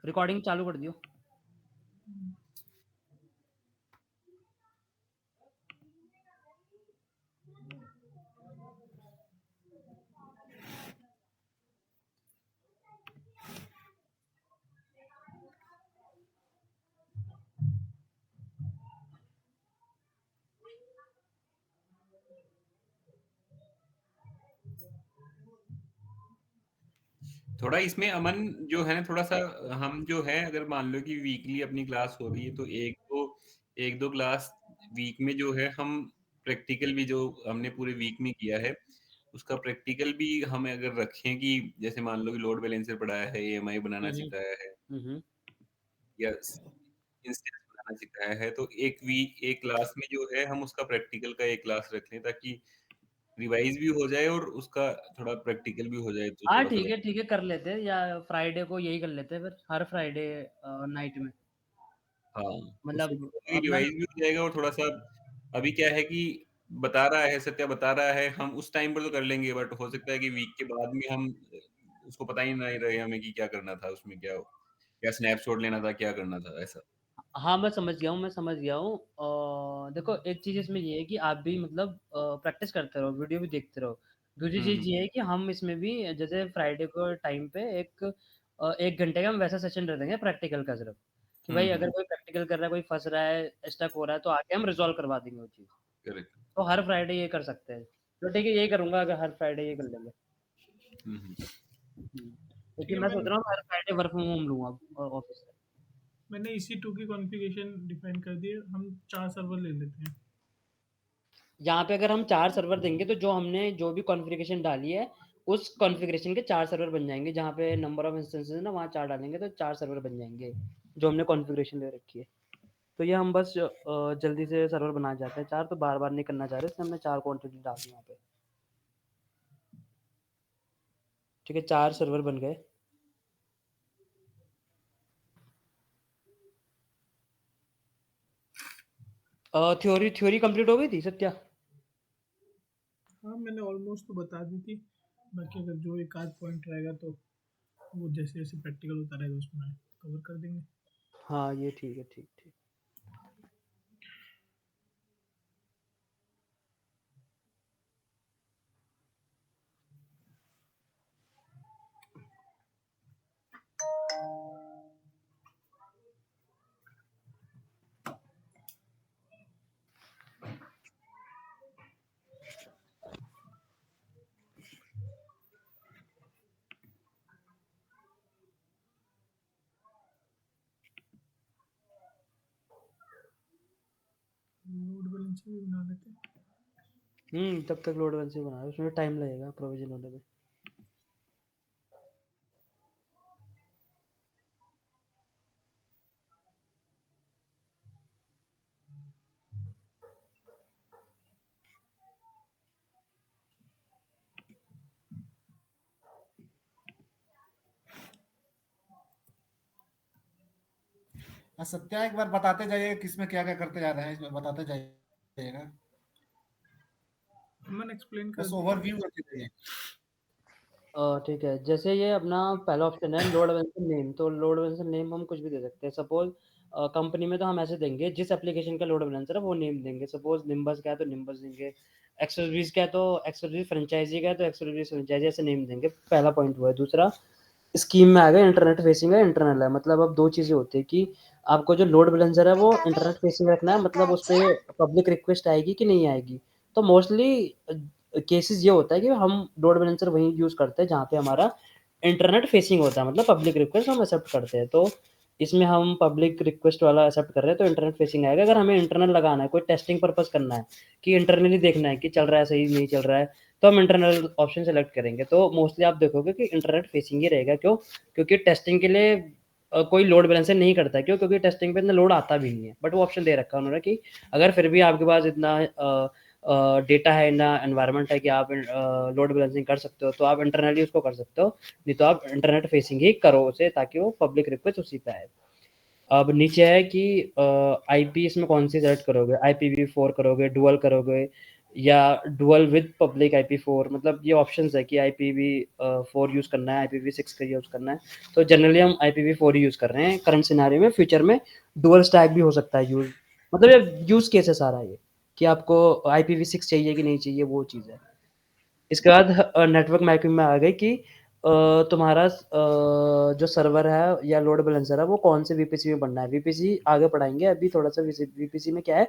Recording चालू कर दियो। थोड़ा इसमें अमन जो है ना, थोड़ा-सा हम जो है, अगर मान लो कि वीकली अपनी क्लास हो रही है, तो 1-2 क्लास वीक में जो है हम प्रैक्टिकल भी जो हमने पूरे वीक में किया है, उसका प्रैक्टिकल भी हम अगर रखें कि जैसे मान लो कि लोड बैलेंसर पढ़ाया है, ईएमआई बनाना सिखाया है हम्म। या इंस्टेंस बनाना सिखाया है, तो एक क्लास में जो है हम उसका प्रैक्टिकल का एक क्लास रख लें, ताकि रिवाइज भी हो जाए और उसका थोड़ा प्रैक्टिकल भी हो जाए, तो हाँ थोड़ा-सा ठीक है कर लेते हैं, या फ्राइडे को यही कर लेते हैं फिर, हर फ्राइडे नाइट में। हाँ, उससे मतलब अपना रिवाइज भी हो जाएगा और थोड़ा-सा अभी क्या है कि बता रहा है, सत्या बता रहा है, हम उस टाइम पर तो कर लेंगे, बट हो सकता है कि वीक के बाद में हम उसको पता ही नहीं रहे हमें कि क्या करना था, उसमें क्या स्नैपशॉट लेना था, क्या करना था, ऐसा। हाँ मैं समझ गया हूँ। देखो एक चीज़ इसमें ये है कि आप भी मतलब प्रैक्टिस करते रहो, वीडियो भी देखते रहो। दूसरी हुँ, चीज़ हुँ। ये है कि हम इसमें भी जैसे फ्राइडे को टाइम पे एक घंटे का हम वैसा सेशन रख देंगे प्रैक्टिकल का सिर्फ, कि हुँ, भाई अगर हुँ। कोई प्रैक्टिकल कर रहा है, कोई फंस रहा है, स्टक हो रहा है, तो आके हम रिजॉल्व करवा देंगे वो चीज़। करेक्ट। तो हर फ्राइडे ये कर सकते हैं। तो ठीक है, यही करूंगा, अगर हर फ्राइडे ये कर लेंगे। हुँ, हुँ। क्योंकि ठीक है, मैं सोच रहा हूँ हर फ्राइडे वर्क फ्रॉम होम लूंगा ऑफिस से। मैंने EC2 की कॉन्फ़िगरेशन डिफाइन कर दी है, हम 4 सर्वर ले लेते हैं। यहाँ पे अगर हम 4 सर्वर देंगे, तो जो हमने जो भी कॉन्फ़िगरेशन डाली है, उस कॉन्फ़िगरेशन के 4 सर्वर बन जाएँगे। जहाँ पे नंबर ऑफ इंस्टेंसेस है ना, वहाँ 4 डालेंगे तो 4 सर्वर बन जाएँगे, जो हमने कॉन्फ़िगरेशन दे रखी है। तो ये हम बस जल्दी से सर्वर बनाना चाहते हैं 4, तो बार-बार नहीं करना चाह रहे, इसलिए हमने 4 क्वांटिटी डाल दी यहाँ पे। ठीक है, 4 सर्वर बन गए। थ्योरी कंप्लीट हो गई थी सत्या? हाँ, मैंने ऑलमोस्ट तो बता दी थी। बाकी अगर जो एक आध पॉइंट रहेगा तो वो जैसे-जैसे प्रैक्टिकल होता रहेगा उसमें कवर कर देंगे। हाँ, ये ठीक है, ठीक। लोड बैलेंसर भी बना लेते हैं। तब तक लोड बैलेंसर बना रहे हो, उसमें टाइम लगेगा प्रोविज़न होने में। सत्या एक बार बताते जाइए किसमें क्या क्या करते जा रहे हैं, इसमें बताते जाइएगा, अमन एक्सप्लेन कर बस दे। ओवरव्यू करते जाइए। ठीक है, जैसे ये अपना पहला ऑप्शन है लोड बैलेंसर नेम, तो लोड बैलेंसर नेम हम कुछ भी दे सकते हैं। सपोज़ कंपनी में तो हम ऐसे देंगे, जिस एप्लीकेशन का लोड बैलेंसर है वो नेम देंगे। सपोज़ निम्बस का है तो निम्बस देंगे, एक्सेसरीज़ का है तो एक्सेसरीज़, फ्रेंचाइज़ी का है तो एक्सेसरीज़ फ्रेंचाइज़ी, ऐसे नेम देंगे। पहला पॉइंट हुआ है। दूसरा, स्कीम में आ गया इंटरनेट फेसिंग है, इंटरनल है। मतलब अब 2 चीज़ें होती हैं कि आपको जो लोड बैलेंसर है वो इंटरनेट फेसिंग रखना है, मतलब उसपे पब्लिक रिक्वेस्ट आएगी कि नहीं आएगी। तो मोस्टली केसेस ये होता है कि हम लोड बैलेंसर वहीं यूज़ करते हैं जहाँ पे हमारा इंटरनेट फेसिंग होता है, मतलब पब्लिक रिक्वेस्ट हम एक्सेप्ट करते हैं। तो इसमें हम पब्लिक रिक्वेस्ट वाला एक्सेप्ट कर रहे हैं, तो इंटरनेट फेसिंग आएगा। अगर हमें इंटरनल लगाना है, कोई टेस्टिंग पर्पज़ करना है कि इंटरनली देखना है कि चल रहा है सही, नहीं चल रहा है, तो हम इंटरनल ऑप्शन सेलेक्ट करेंगे। तो मोस्टली आप देखोगे कि इंटरनेट फेसिंग ही रहेगा। क्यों? क्योंकि टेस्टिंग के लिए कोई लोड बैलेंसर नहीं करता है। क्यों? क्योंकि टेस्टिंग पे इतना लोड आता भी नहीं है। बट वो ऑप्शन दे रखा है उन्होंने कि अगर फिर भी आपके पास इतना डेटा है, इतना एनवायरनमेंट है कि आप लोड बैलेंसिंग कर सकते हो, तो आप इंटरनली उसको कर सकते हो। नहीं तो आप इंटरनेट फेसिंग ही करो उसे, ताकि वो पब्लिक रिक्वेस्ट उसी पे आए। अब नीचे है कि आईपी इसमें कौन सी सेलेक्ट करोगे, IPv4 करोगे, डुअल करोगे, या डुअल विद पब्लिक IP4, मतलब ये ऑप्शंस है कि IPv4 यूज़ करना है, IPv6 का यूज़ करना है। तो जनरली हम IPv4 ही यूज़ कर रहे हैं करंट सिनेरियो में। फ्यूचर में डुअल स्टैक भी हो सकता है यूज़, मतलब ये यूज़ केस है सारा ये, कि आपको IPv6 चाहिए कि नहीं चाहिए, वो चीज़ है। इसके बाद नेटवर्क मैपिंग में आ गई कि तुम्हारा जो सर्वर है या लोड बैलेंसर है वो कौन से VPC में बनना है। VPC आगे पढ़ाएंगे, अभी थोड़ा सा VPC में क्या है,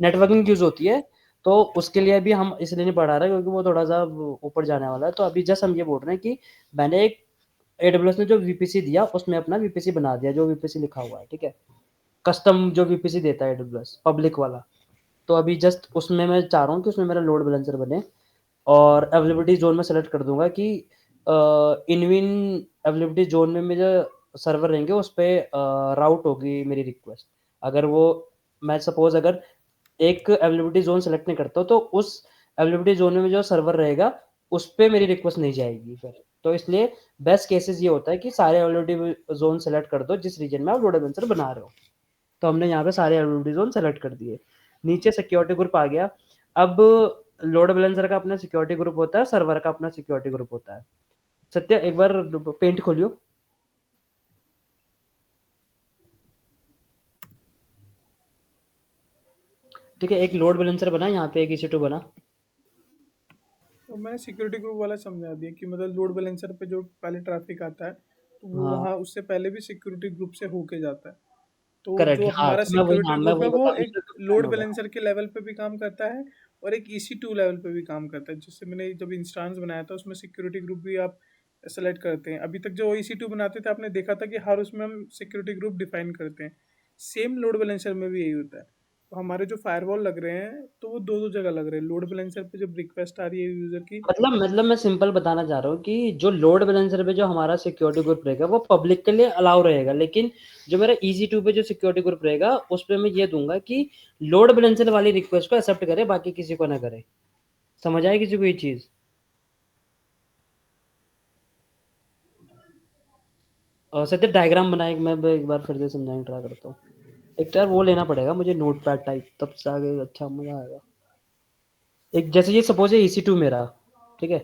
नेटवर्किंग यूज़ होती है, तो उसके लिए भी हम इसलिए नहीं पढ़ा रहे क्योंकि वो थोड़ा सा ऊपर जाने वाला है। तो अभी जस्ट हम ये बोल रहे हैं कि मैंने एक AWS ने जो VPC दिया उसमें अपना VPC बना दिया, जो VPC लिखा हुआ है, ठीक है, कस्टम जो VPC देता है AWS पब्लिक वाला। तो अभी जस्ट उसमें मैं चाह रहा हूँ कि उसमें मेरा लोड बैलेंसर बने, और अवेलेबिलिटी जोन में सेलेक्ट कर दूंगा कि इनविन अवेलेबिलिटी जोन में मेरे सर्वर रहेंगे, उस पर राउट होगी मेरी रिक्वेस्ट। अगर वो, मैं सपोज अगर एक अवेलेबिलिटी जोन सेलेक्ट नहीं करता तो उस अवेलेबिलिटी जोन में जो सर्वर रहेगा उस पर मेरी रिक्वेस्ट नहीं जाएगी फिर। तो इसलिए बेस्ट केसेस ये होता है कि सारे अवेलेबिलिटी जोन सेलेक्ट कर दो जिस रीजन में आप लोड बैलेंसर बना रहे हो। तो हमने यहाँ पे सारे अवेलेबिलिटी जोन सेलेक्ट कर दिए। नीचे सिक्योरिटी ग्रुप आ गया। अब लोड बैलेंसर का अपना सिक्योरिटी ग्रुप होता है, सर्वर का अपना सिक्योरिटी ग्रुप होता है। सत्य एक बार पेंट खोलियो। ठीक है, एक लोड बैलेंसर बना, यहाँ पे एक EC2 बना। तो मैंने सिक्योरिटी ग्रुप वाला समझा दिया कि मतलब लोड बैलेंसर पे जो पहले ट्रैफिक आता है तो वो हाँ वहाँ उससे पहले भी सिक्योरिटी ग्रुप से होके जाता है। तो करेक्ट, जो हाँ हमारा तो सिक्योरिटी मैं ग्रुप है वही वो बता रहा हूँ एक कि डिफाइन लोड होगा। बैलेंसर के लेवल पे भी काम करता है और एक EC2 लेवल पे भी काम करता है। जिससे मैंने जब इंस्टांस बनाया था उसमें सिक्योरिटी ग्रुप भी आप सेलेक्ट करते हैं। अभी तक जो EC2 बनाते थे आपने देखा था कि हर उसमें हम सिक्योरिटी ग्रुप डिफाइन करते हैं। सेम लोड बैलेंसर में भी यही होता है। तो हमारे जो फायरवॉल लग रहे हैं तो वो दो दो जगह लग रहे हैं। लोड बैलेंसर पे जब रिक्वेस्ट आ रही है यूजर की, मतलब मैं सिंपल बताना चाह रहा हूँ कि जो लोड बैलेंसर पे जो हमारा सिक्योरिटी ग्रुप रहेगा वो पब्लिक के लिए अलाउ रहेगा, लेकिन जो मेरा EC2 पे जो सिक्योरिटी ग्रुप रहेगा उस पर मैं ये दूंगा कि लोड बैलेंसर वाली रिक्वेस्ट को एक्सेप्ट करे, बाकी किसी को ना करे। समझ आए किसी को ये चीज? और सत्य डायग्राम बनाए, मैं एक बार फिर से समझाने ट्राई करता हूँ। एक तो यार वो लेना पड़ेगा मुझे नोट पैड टाइप, तब से आगे अच्छा मजा आएगा। एक जैसे ये सपोज है EC2 मेरा, ठीक है,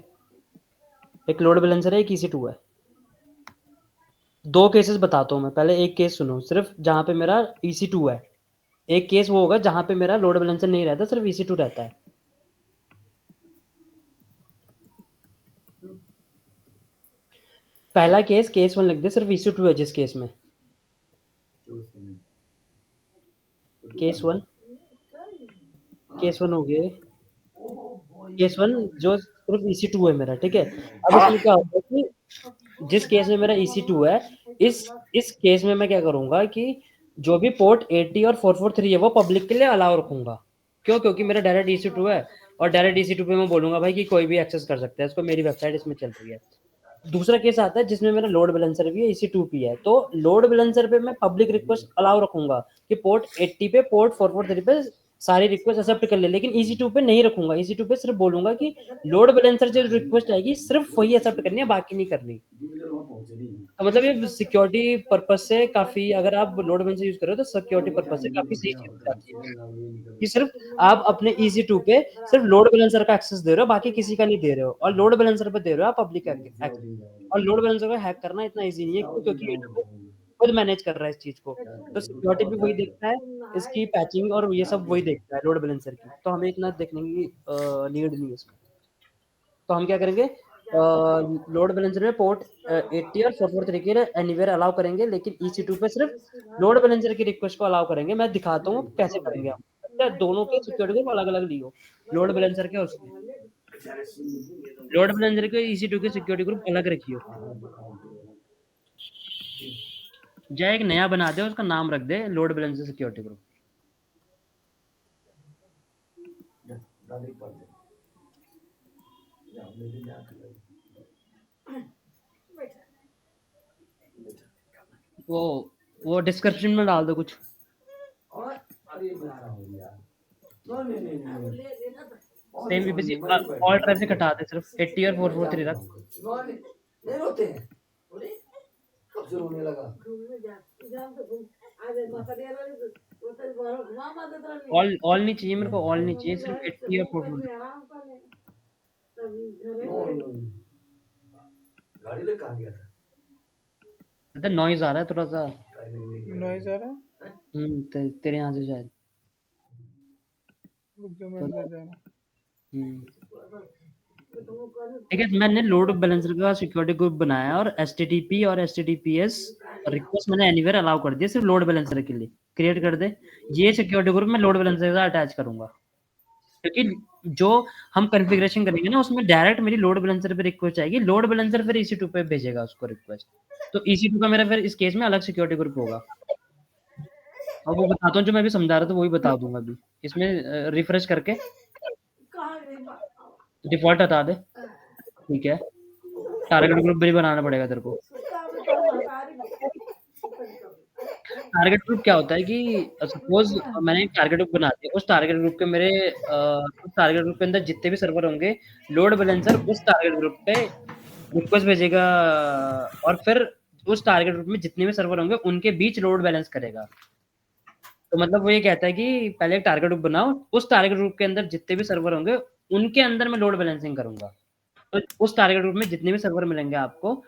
एक लोड बैलेंसर है, एक EC2 है। दो केसेस बताता हूँ मैं, पहले एक केस सुनो सिर्फ जहाँ पे मेरा EC2 है। एक केस वो होगा जहाँ पे मेरा लोड बैलेंसर नहीं रहता, सिर्फ EC2 रहता है। पहला केस 1 लिख दे, सिर्फ EC2 है जिस केस में। केस 1 हो गए। केस 1 जो सिर्फ EC2 है मेरा, ठीक है। अब इसमें क्या होगा कि जिस केस में मेरा EC2 है, इस केस में मैं क्या करूंगा कि जो भी पोर्ट 80 और 443 है वो पब्लिक के लिए अलाउ रखूंगा। क्यों? क्योंकि मेरा डायरेक्ट EC2 है, और डायरेक्ट EC2 पे मैं बोलूंगा भाई कि कोई भी एक्सेस कर सकता है इसको, मेरी वेबसाइट इसमें चल रही है। दूसरा केस आता है जिसमें मेरा लोड बैलेंसर भी है, EC2 भी है, तो लोड बैलेंसर पे मैं पब्लिक रिक्वेस्ट अलाउ रखूंगा कि पोर्ट 80 पे, पोर्ट 443 पे सारी रिक्वेस्ट एक्सेप्ट कर ले, लेकिन EC2 पे नहीं रखूंगा। EC2 पे सिर्फ बोलूंगा कि लोड बैलेंसर जो रिक्वेस्ट आएगी सिर्फ वही एक्सेप्ट करनी है, बाकी नहीं करनी। तो मतलब ये सिक्योरिटी पर्पज से काफी, अगर आप लोड बैलेंसर यूज कर रहे हो तो सिक्योरिटी पर्पज से काफी सही चीज हो जाती है कि सिर्फ आप अपने EC2 पे सिर्फ लोड बैलेंसर का एक्सेस दे रहे हो, बाकी किसी का नहीं दे रहे हो, और लोड बैलेंसर पे दे रहे हो आप पब्लिक एक्सेस। और लोड बैलेंसर को हैक करना इतना इजी नहीं है, क्योंकि ये खुद मैनेज कर रहा है इस चीज को। तो सिक्योरिटी भी वही देखता है, इसकी पैचिंग और ये सब वही देखता है लोड बैलेंसर की, तो हमें इतना देखने की नीड नहीं है इसमें। तो हम क्या करेंगे, लोड बैलेंसर में पोर्ट 80 और 443 के लिए एनीवेयर अलाउ करेंगे, लेकिन EC2 पे सिर्फ लोड बैलेंसर की रिक्वेस्ट को अलाउ करेंगे। मैं दिखाता हूँ कैसे करेंगे हम। अच्छा, दोनों के सिक्योरिटी को अलग अलग लियो, लोड बैलेंसर के उसके, लोड बैलेंसर के EC2 के सिक्योरिटी ग्रुप अलग रखियो। या एक नया बना दे, उसका नाम रख दे लोड बैलेंसर सिक्योरिटी ग्रुप। वो वो डिस्क्रिप्शन में डाल दो कुछ। सेम VPC ऑल ट्रैफिक हटा दे, सिर्फ 80 और 443 रख। नहीं रोते हैं कब से रोने लगा ऑल नहीं चाहिए मेरे को, ऑल नहीं चाहिए, सिर्फ 80 और 40। गाड़ी लेके कहाँ गया था? मतलब नॉइज आ रहा है थोड़ा सा। नॉइज आ रहा है? तेरे यहाँ से शायद। रुक जा, मैं तो अंदर जा रहा हूँ। ठीक है, मैंने लोड बैलेंसर का सिक्योरिटी ग्रुप बनाया और एचटीटीपी और एचटीटीपीएस रिक्वेस्ट मैंने एनीवेयर अलाउ कर दिया, सिर्फ लोड बैलेंसर के लिए क्रिएट कर दे। ये सिक्योरिटी ग्रुप मैं लोड बैलेंसर के साथ अटैच करूंगा, क्योंकि जो हम कॉन्फ़िगरेशन करेंगे ना उसमें डायरेक्ट मेरी लोड बैलेंसर पे रिक्वेस्ट आएगी, लोड बैलेंसर फिर EC2 पे भेजेगा उसको रिक्वेस्ट। तो EC2 का मेरा फिर इस केस में अलग सिक्योरिटी ग्रुप होगा। और वो बताता हूँ जो मैं अभी समझा रहा था वही बता दूंगा अभी। इसमें रिफ्रेश करके डिफॉल्ट हटा दे, ठीक है। टारगेट ग्रुप भी बनाना पड़ेगा तेरे को। टारगेट ग्रुप क्या होता है कि सपोज मैंने एक टारगेट ग्रुप बना दिया, उस टारगेट ग्रुप के मेरे उस टारगेट ग्रुप के अंदर जितने भी सर्वर होंगे, लोड बैलेंसर उस टारगेट ग्रुप पे रिक्वेस्ट भेजेगा और फिर उस टारगेट ग्रुप में जितने भी सर्वर होंगे उनके बीच लोड बैलेंस करेगा। तो मतलब वो ये कहता है कि पहले एक टारगेट ग्रुप बनाओ, उस टारगेट ग्रुप के अंदर जितने भी सर्वर होंगे उनके अंदर मैं लोड बैलेंसिंग करूंगा। तो उस टारगेट ग्रुप में जितने भी सर्वर मिलेंगे आपको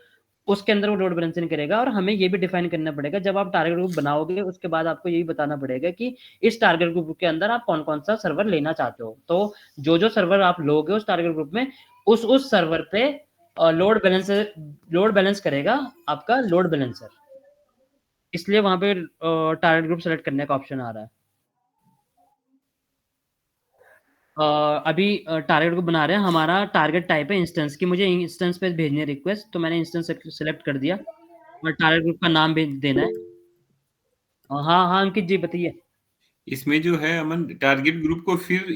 उसके अंदर वो लोड बैलेंसिंग करेगा। और हमें ये भी डिफाइन करना पड़ेगा, जब आप टारगेट ग्रुप बनाओगे उसके बाद आपको यही बताना पड़ेगा कि इस टारगेट ग्रुप के अंदर आप कौन कौन सा सर्वर लेना चाहते हो। तो जो जो सर्वर आप लोगे उस टारगेट ग्रुप में उस सर्वर पे लोड बैलेंस करेगा आपका लोड बैलेंसर। इसलिए वहां पे टारगेट ग्रुप सेलेक्ट करने का ऑप्शन आ रहा है। अभी टारगेट को बना रहे हैं, हमारा टारगेट टाइप है इंस्टेंस की, मुझे इंस्टेंस पे भेजनी है रिक्वेस्ट, तो मैंने इंस्टेंस सेलेक्ट कर दिया और टारगेट ग्रुप का नाम भेज देना है। हाँ हाँ अंकित जी बताइए। इसमें जो है अमन टारगेट ग्रुप को फिर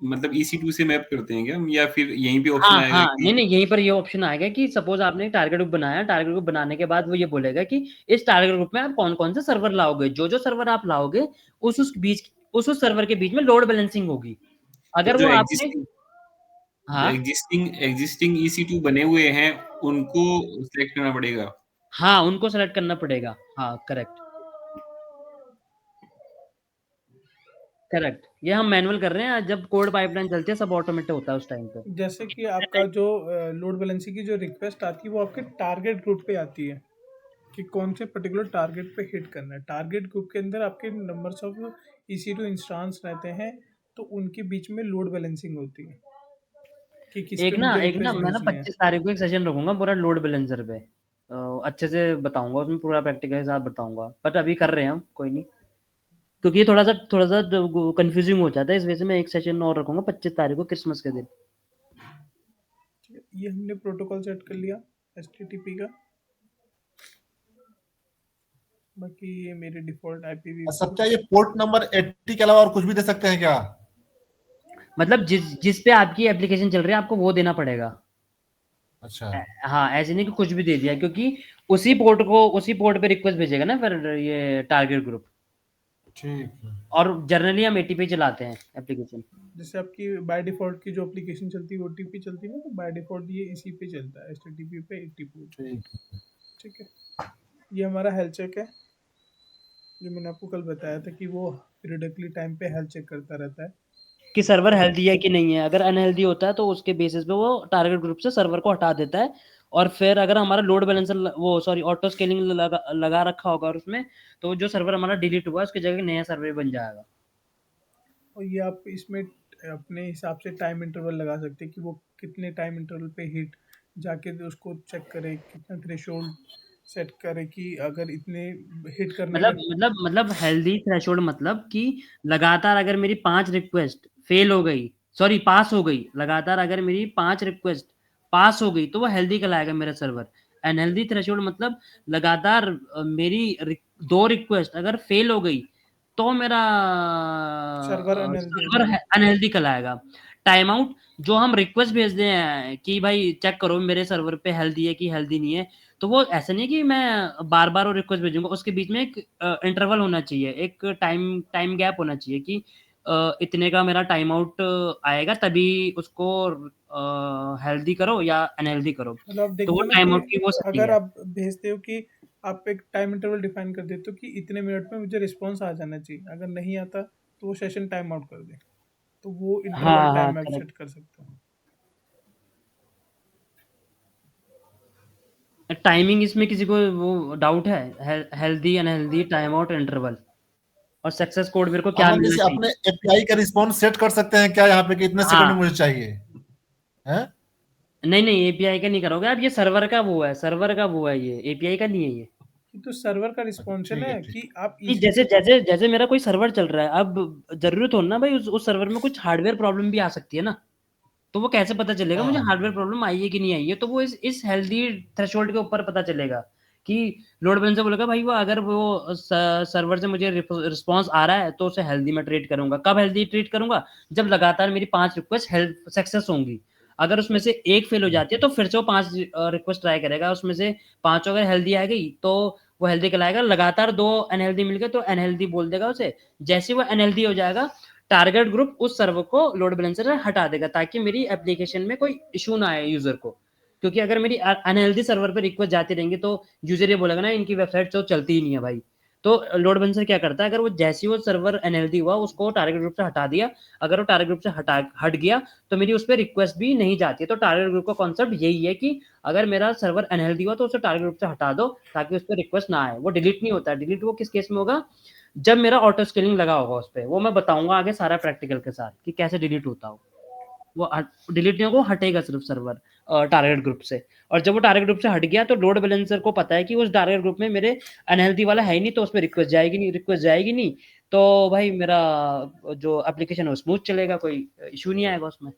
मतलब EC2 से मैप करते हैं क्या हम, या फिर यहीं पे ऑप्शन हाँ आएगा हाँ कि नहीं यहीं पर ये ऑप्शन आएगा कि सपोज आपने एक टारगेट ग्रुप बनाया, टारगेट ग्रुप बनाने के बाद वो ये बोलेगा कि इस टारगेट ग्रुप में आप कौन कौन से सर्वर लाओगे, जो जो सर्वर आप लाओगे उस सर्वर के बीच में लोड बैलेंसिंग होगी। तो अगर जो वो आपने हाँ एग्जिस्टिंग EC2 बने हुए हैं उनको सिलेक्ट करना पड़ेगा। हाँ उनको सेलेक्ट करना पड़ेगा, हाँ करेक्ट करेक्ट। ये हम मैनुअल कर रहे हैं, जब कोड पाइपलाइन चलती है सब ऑटोमेटिक होता है उस टाइम पे। जैसे कि आपका जो लोड बैलेंसिंग की जो रिक्वेस्ट आती है वो आपके टारगेट ग्रुप पे आती है कि कौन से पर्टिकुलर टारगेट पे हिट करना है। टारगेट ग्रुप के अंदर आपके नंबर्स ऑफ EC2 इंस्टांस रहते हैं, तो उनके बीच में लोड बैलेंसिंग होती है कि किस पे मुझे एक ना रिक्वेस्ट मैं ना भेजनी है। 25 तारीख को एक सेशन रखूंगा पूरा लोड बैलेंसर पे, अच्छे से बताऊंगा, उसमें पूरा प्रैक्टिकल के साथ बताऊंगा, बट अभी कर रहे हैं हम, कोई नहीं। क्योंकि ये थोड़ा सा कंफ्यूजिंग हो जाता है, इस वजह से मैं एक सेशन और रखूंगा 25 तारीख को क्रिसमस के दिन। ठीक है, ये हमने प्रोटोकॉल सेट कर लिया HTTP का। बाकी ये मेरे डिफॉल्ट IPv4। सत्या, ये पोर्ट नंबर 80 के अलावा और कुछ भी दे सकते हैं क्या? मतलब जिस पे आपकी एप्लीकेशन चल रही है आपको वो देना पड़ेगा। अच्छा हाँ ऐसे नहीं कि कुछ भी दे दिया, क्योंकि उसी पोर्ट पे रिक्वेस्ट भेजेगा ना फिर ये टारगेट ग्रुप। ठीक है। और जनरली हम 80 पे चलाते हैं एप्लीकेशन। जैसे आपकी बाय डिफॉल्ट की जो एप्लीकेशन चलती है OTP चलती है ना, तो बाय डिफॉल्ट ये इसी पे चलता है, HTTP पे 80 पोर्ट। ठीक है। ठीक है, ये हमारा हेल्थ चेक है जो मैंने आपको कल बताया था कि वो पीरियडिकली टाइम पे हेल्थ चेक करता रहता है। कि सर्वर हेल्दी है कि नहीं है, अगर अनहेल्दी होता है तो उसके बेसिस पे वो टारगेट ग्रुप से सर्वर को हटा देता है। और फिर अगर हमारा लोड बैलेंसर वो सॉरी ऑटो स्केलिंग लगा रखा होगा और उसमें, तो जो सर्वर हमारा डिलीट हुआ उसकी जगह नया सर्वर बन जाएगा। और ये आप इसमें अपने हिसाब से टाइम इंटरवल लगा सकते हैं कि वो कितने टाइम इंटरवल पे हिट जाके उसको चेक करे, कितना थ्रेशोल्ड सेट करे कि अगर इतने हिट करने में। मतलब हेल्दी थ्रेशोल्ड मतलब कि लगातार अगर मेरी 5 रिक्वेस्ट फेल हो गई, सॉरी पास हो गई, लगातार अगर मेरी 5 रिक्वेस्ट पास हो गई तो वो हेल्दी कहलाएगा मेरा सर्वर। अनहेल्दी थ्रेशोल्ड मतलब लगातार मेरी 2 रिक्वेस्ट अगर फेल हो गई तो मेरा सर्वर अनहेल्दी हो सर्वर जाएगा। अनहेल्दी कहलाएगा। टाइम आउट जो हम रिक्वेस्ट भेजते हैं कि भाई चेक करो मेरे सर्वर पे हेल्दी है कि हेल्दी नहीं है, तो वो ऐसा नहीं कि मैं बार बार वो रिक्वेस्ट भेजूंगा, उसके बीच में एक इंटरवल होना चाहिए, एक टाइम गैप होना चाहिए कि इतने का मेरा टाइम आउट आएगा तभी उसको हेल्दी करो या अनहेल्दी करो। मतलब आप तो वो देखते हो ना टाइम कि आउट की वो सेटिंग अगर है। आप भेजते हो कि आप एक टाइम इंटरवल डिफाइन कर देते हो कि इतने मिनट में मुझे रिस्पॉन्स आ जाना चाहिए, अगर नहीं आता तो वो सेशन टाइम आउट कर दे, तो वो इंटरवल हाँ, हाँ, टाइम आप करेक्ट। सेट कर सकते हो। टाइमिंग इसमें किसी को वो डाउट है? Healthy, unhealthy, time out, interval और सक्सेस कोड मेरे को क्या अमन मिलना जैसे चाहिए? अपने एपीआई का रिस्पॉन्स सेट कर सकते हैं क्या यहाँ पे कि इतने सेकंड में हाँ। मुझे चाहिए है? नहीं, नहीं, एपीआई का नहीं करोगे आप, ये सर्वर का वो है, सर्वर का वो है ये, एपीआई का नहीं है ये। ये तो सर्वर का रिस्पॉन्शन ठीक है है ठीक। कि आप नहीं, इसी जैसे जैसे जैसे मेरा कोई सर्वर चल रहा है, अब ज़रूरत हो ना भाई उस सर्वर में कुछ हार्डवेयर प्रॉब्लम भी आ सकती है ना, तो वो कैसे पता चलेगा मुझे हाँ हार्डवेयर प्रॉब्लम आई है कि नहीं आई है? तो वो इस हेल्दी थ्रेशोल्ड के ऊपर पता चलेगा कि लोड बैलेंसर बोलेगा भाई वो अगर वो सर्वर से मुझे रिस्पॉन्स आ रहा है तो उसे हेल्दी में ट्रीट करूंगा। कब हेल्दी ट्रीट करूंगा? जब लगातार मेरी 5 रिक्वेस्ट हेल्प सक्सेस होंगी। अगर उसमें से एक फेल हो जाती है तो फिर से वो 5 रिक्वेस्ट ट्राई करेगा, उसमें से 5 अगर हेल्दी आ गई तो वो हेल्दी कहलाएगा। लगातार 2 अनहेल्दी मिल गए तो अनहेल्दी बोल देगा उसे। जैसे वो अनहेल्दी हो जाएगा, टारगेट ग्रुप उस सर्वर को लोड बैलेंसर से हटा देगा ताकि मेरी एप्लीकेशन में कोई इशू ना आए यूजर को। क्योंकि अगर मेरी अनहेल्दी सर्वर पर रिक्वेस्ट जाती रहेंगी तो यूजर ये बोलेगा ना इनकी वेबसाइट तो चलती ही नहीं है भाई। तो लोड बैलेंसर क्या करता है, अगर वो जैसे ही वो सर्वर अनहेल्दी हुआ उसको टारगेट ग्रुप से हटा दिया, अगर वो टारगेट ग्रुप से हट गया तो मेरी उस पर रिक्वेस्ट भी नहीं जाती है। तो टारगेट ग्रुप का कॉन्सेप्ट यही है कि अगर मेरा सर्वर अनहेल्दी हुआ तो उसे टारगेट ग्रुप से हटा दो ताकि उस पर रिक्वेस्ट ना आए। वो डिलीट नहीं होता। डिलीट वो किस केस में होगा? जब मेरा ऑटो स्केलिंग लगा होगा उस पे, वो मैं बताऊंगा आगे सारा प्रैक्टिकल के साथ कि कैसे डिलीट होता हो। वो डिलीट नहीं होगा, वो हटेगा सिर्फ सर्वर टारगेट ग्रुप से। और जब वो टारगेट ग्रुप से हट गया तो लोड बैलेंसर को पता है कि उस टारगेट ग्रुप में मेरे अनहेल्दी वाला है ही नहीं, तो उस पर रिक्वेस्ट जाएगी नहीं, रिक्वेस्ट जाएगी नहीं। तो भाई मेरा जो एप्लीकेशन है वो स्मूथ चलेगा, कोई इशू नहीं आएगा उसमें।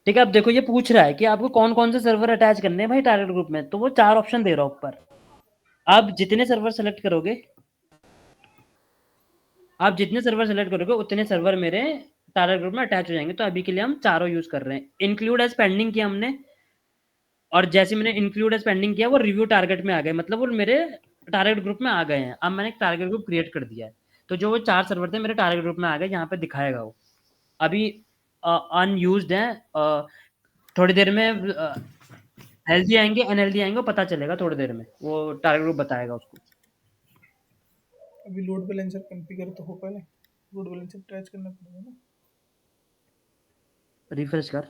ठीक है, अब देखो ये पूछ रहा है कि आपको कौन कौन से सर्वर अटैच करने हैं भाई टारगेट ग्रुप में, तो वो 4 ऑप्शन दे रहा हूं ऊपर। आप जितने सर्वर सेलेक्ट करोगे, आप जितने सर्वर सेलेक्ट करोगे उतने सर्वर मेरे टारगेट ग्रुप में अटैच हो जाएंगे। तो अभी के लिए हम चारों यूज कर रहे हैं। इंक्लूड एज पेंडिंग किया हमने, और जैसे मैंने इंक्लूड एज पेंडिंग किया वो रिव्यू टारगेट में आ गए, मतलब वो मेरे टारगेट ग्रुप में आ गए हैं। अब मैंने एक टारगेट ग्रुप क्रिएट कर दिया है, तो जो वो 4 सर्वर थे मेरे टारगेट ग्रुप में आ गए, यहाँ पे दिखाएगा वो। अभी अनयूज्ड है। थोड़ी देर में हेल्दी आएंगे, अनहेल्दी आएंगे, वो पता चलेगा थोड़ी देर में, वो टारगेट ग्रुप बताएगा उसको। अभी लोड बैलेंसर कॉन्फ़िगर तो हो पहले, लोड बैलेंसर अटैच करना पड़ेगा ना। रिफ्रेश कर।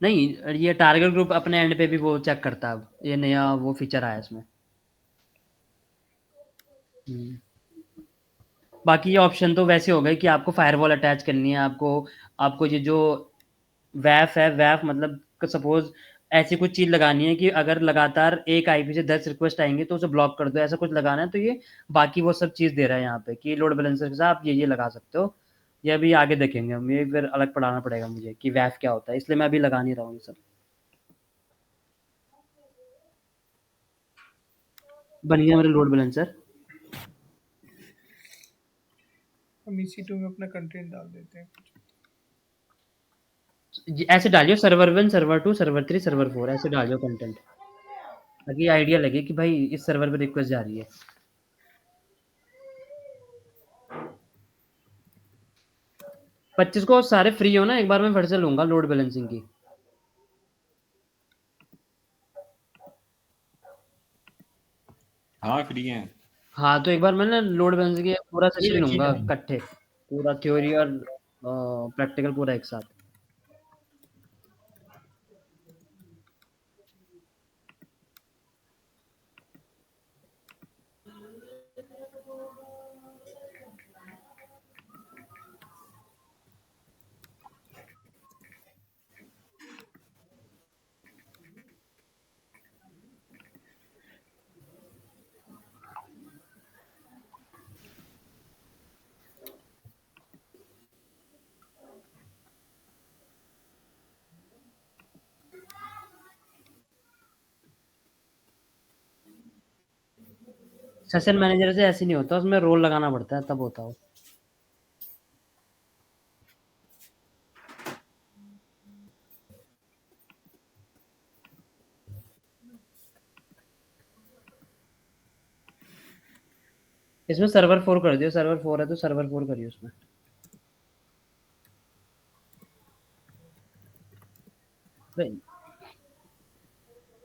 नहीं, ये टारगेट ग्रुप अपने एंड पे भी वो चेक करता है। अब ये नया वो फीचर आया है इसमें। हम्म। बाकी ये ऑप्शन तो वैसे हो गए कि आपको फायरवॉल अटैच करनी है, आपको आपको ये जो वैफ है, वैफ मतलब सपोज ऐसी कुछ चीज लगानी है कि अगर लगातार एक आईपी से 10 रिक्वेस्ट आएंगे तो उसे ब्लॉक कर दो, ऐसा कुछ लगाना है। तो ये बाकी वो सब चीज दे रहा है यहाँ पे कि लोड बैलेंसर के साथ आप ये लगा सकते हो। ये अभी आगे देखेंगे हम, ये फिर अलग पढ़ाना पड़ेगा मुझे कि वैफ क्या होता है, इसलिए मैं अभी लगा नहीं रहा हूँ ये सब। बन गया मेरा लोड बैलेंसर। हम EC2 में अपना कंटेंट डाल देते हैं कुछ। ऐसे डालियो सर्वर 1, सर्वर 2, सर्वर 3, सर्वर 4, ऐसे डालियो कंटेंट, ताकि आइडिया लगे कि भाई इस सर्वर पे रिक्वेस्ट जा रही है। 25 को सारे फ्री हो ना, एक बार मैं फिर से लूंगा लोड बैलेंसिंग की। हाँ, फ्री हैं। हाँ, तो एक बार मैं ना लोड बैलेंसिंग की पूरा ये सेशन ठीक लूंगा है। इकट्ठे, पूरा थ्योरी और प्रैक्टिकल पूरा एक साथ। सेशन मैनेजर से ऐसे नहीं होता, उसमें रोल लगाना पड़ता है तब होता हो। इसमें सर्वर 4 कर दियो, सर्वर 4 है तो सर्वर 4 करियो उसमें।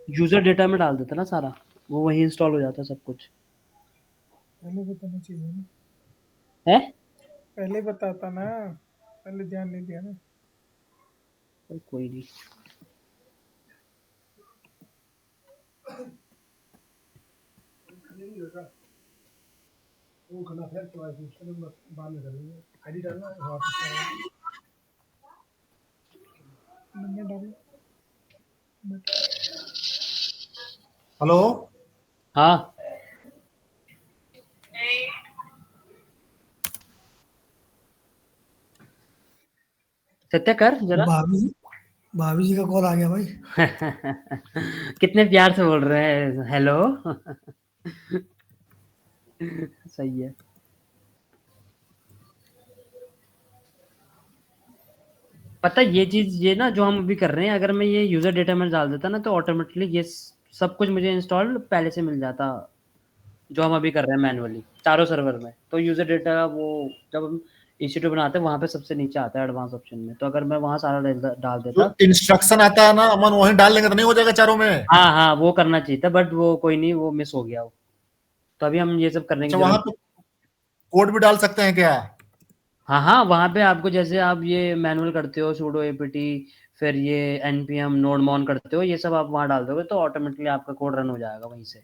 यूज़र डेटा में डाल देता ना सारा, वो वहीं इंस्टॉल हो जाता सब कुछ। पहले बताना चाहिए ना, है? पहले बताता ना, पहले ध्यान नहीं दिया ना। कोई नहीं। वो करना फिर उसके बाद में करेंगे, आईडी डालना है वापस नंबर डालो। हेलो, हाँ। सत्या कर जरा। भाभी जी का कॉल आ गया भाई। कितने प्यार से बोल रहे हैं हेलो। सही है। पता है ये चीज़, ये ना जो हम अभी कर रहे हैं, अगर मैं ये यूज़र डेटा में डाल देता ना तो ऑटोमेटिकली ये सब कुछ मुझे इंस्टॉल पहले से मिल जाता, जो हम अभी कर रहे हैं मैनुअली चारों सर्वर में। तो यूज़र डेटा वो जब हम EC2 बनाते हैं वहाँ पे सबसे नीचे आता है एडवांस ऑप्शन में, तो अगर मैं वहाँ सारा डाल जो देता। इंस्ट्रक्शन आता है ना अमन, वहीं डाल लेंगे तो नहीं हो जाएगा चारों में? हाँ हाँ, वो करना चाहिए था, बट वो कोई नहीं, वो मिस हो गया वो। तो अभी हम ये सब करने की अच्छा, वहां जरूरत। पे कोड भी डाल सकते हैं क्या? हाँ हाँ, वहाँ पे आपको जैसे आप ये मैनुअल करते हो sudo apt, फिर ये npm nodemon करते हो, ये सब आप वहाँ डाल दोगे तो ऑटोमेटिकली आपका कोड रन हो जाएगा वहीं से।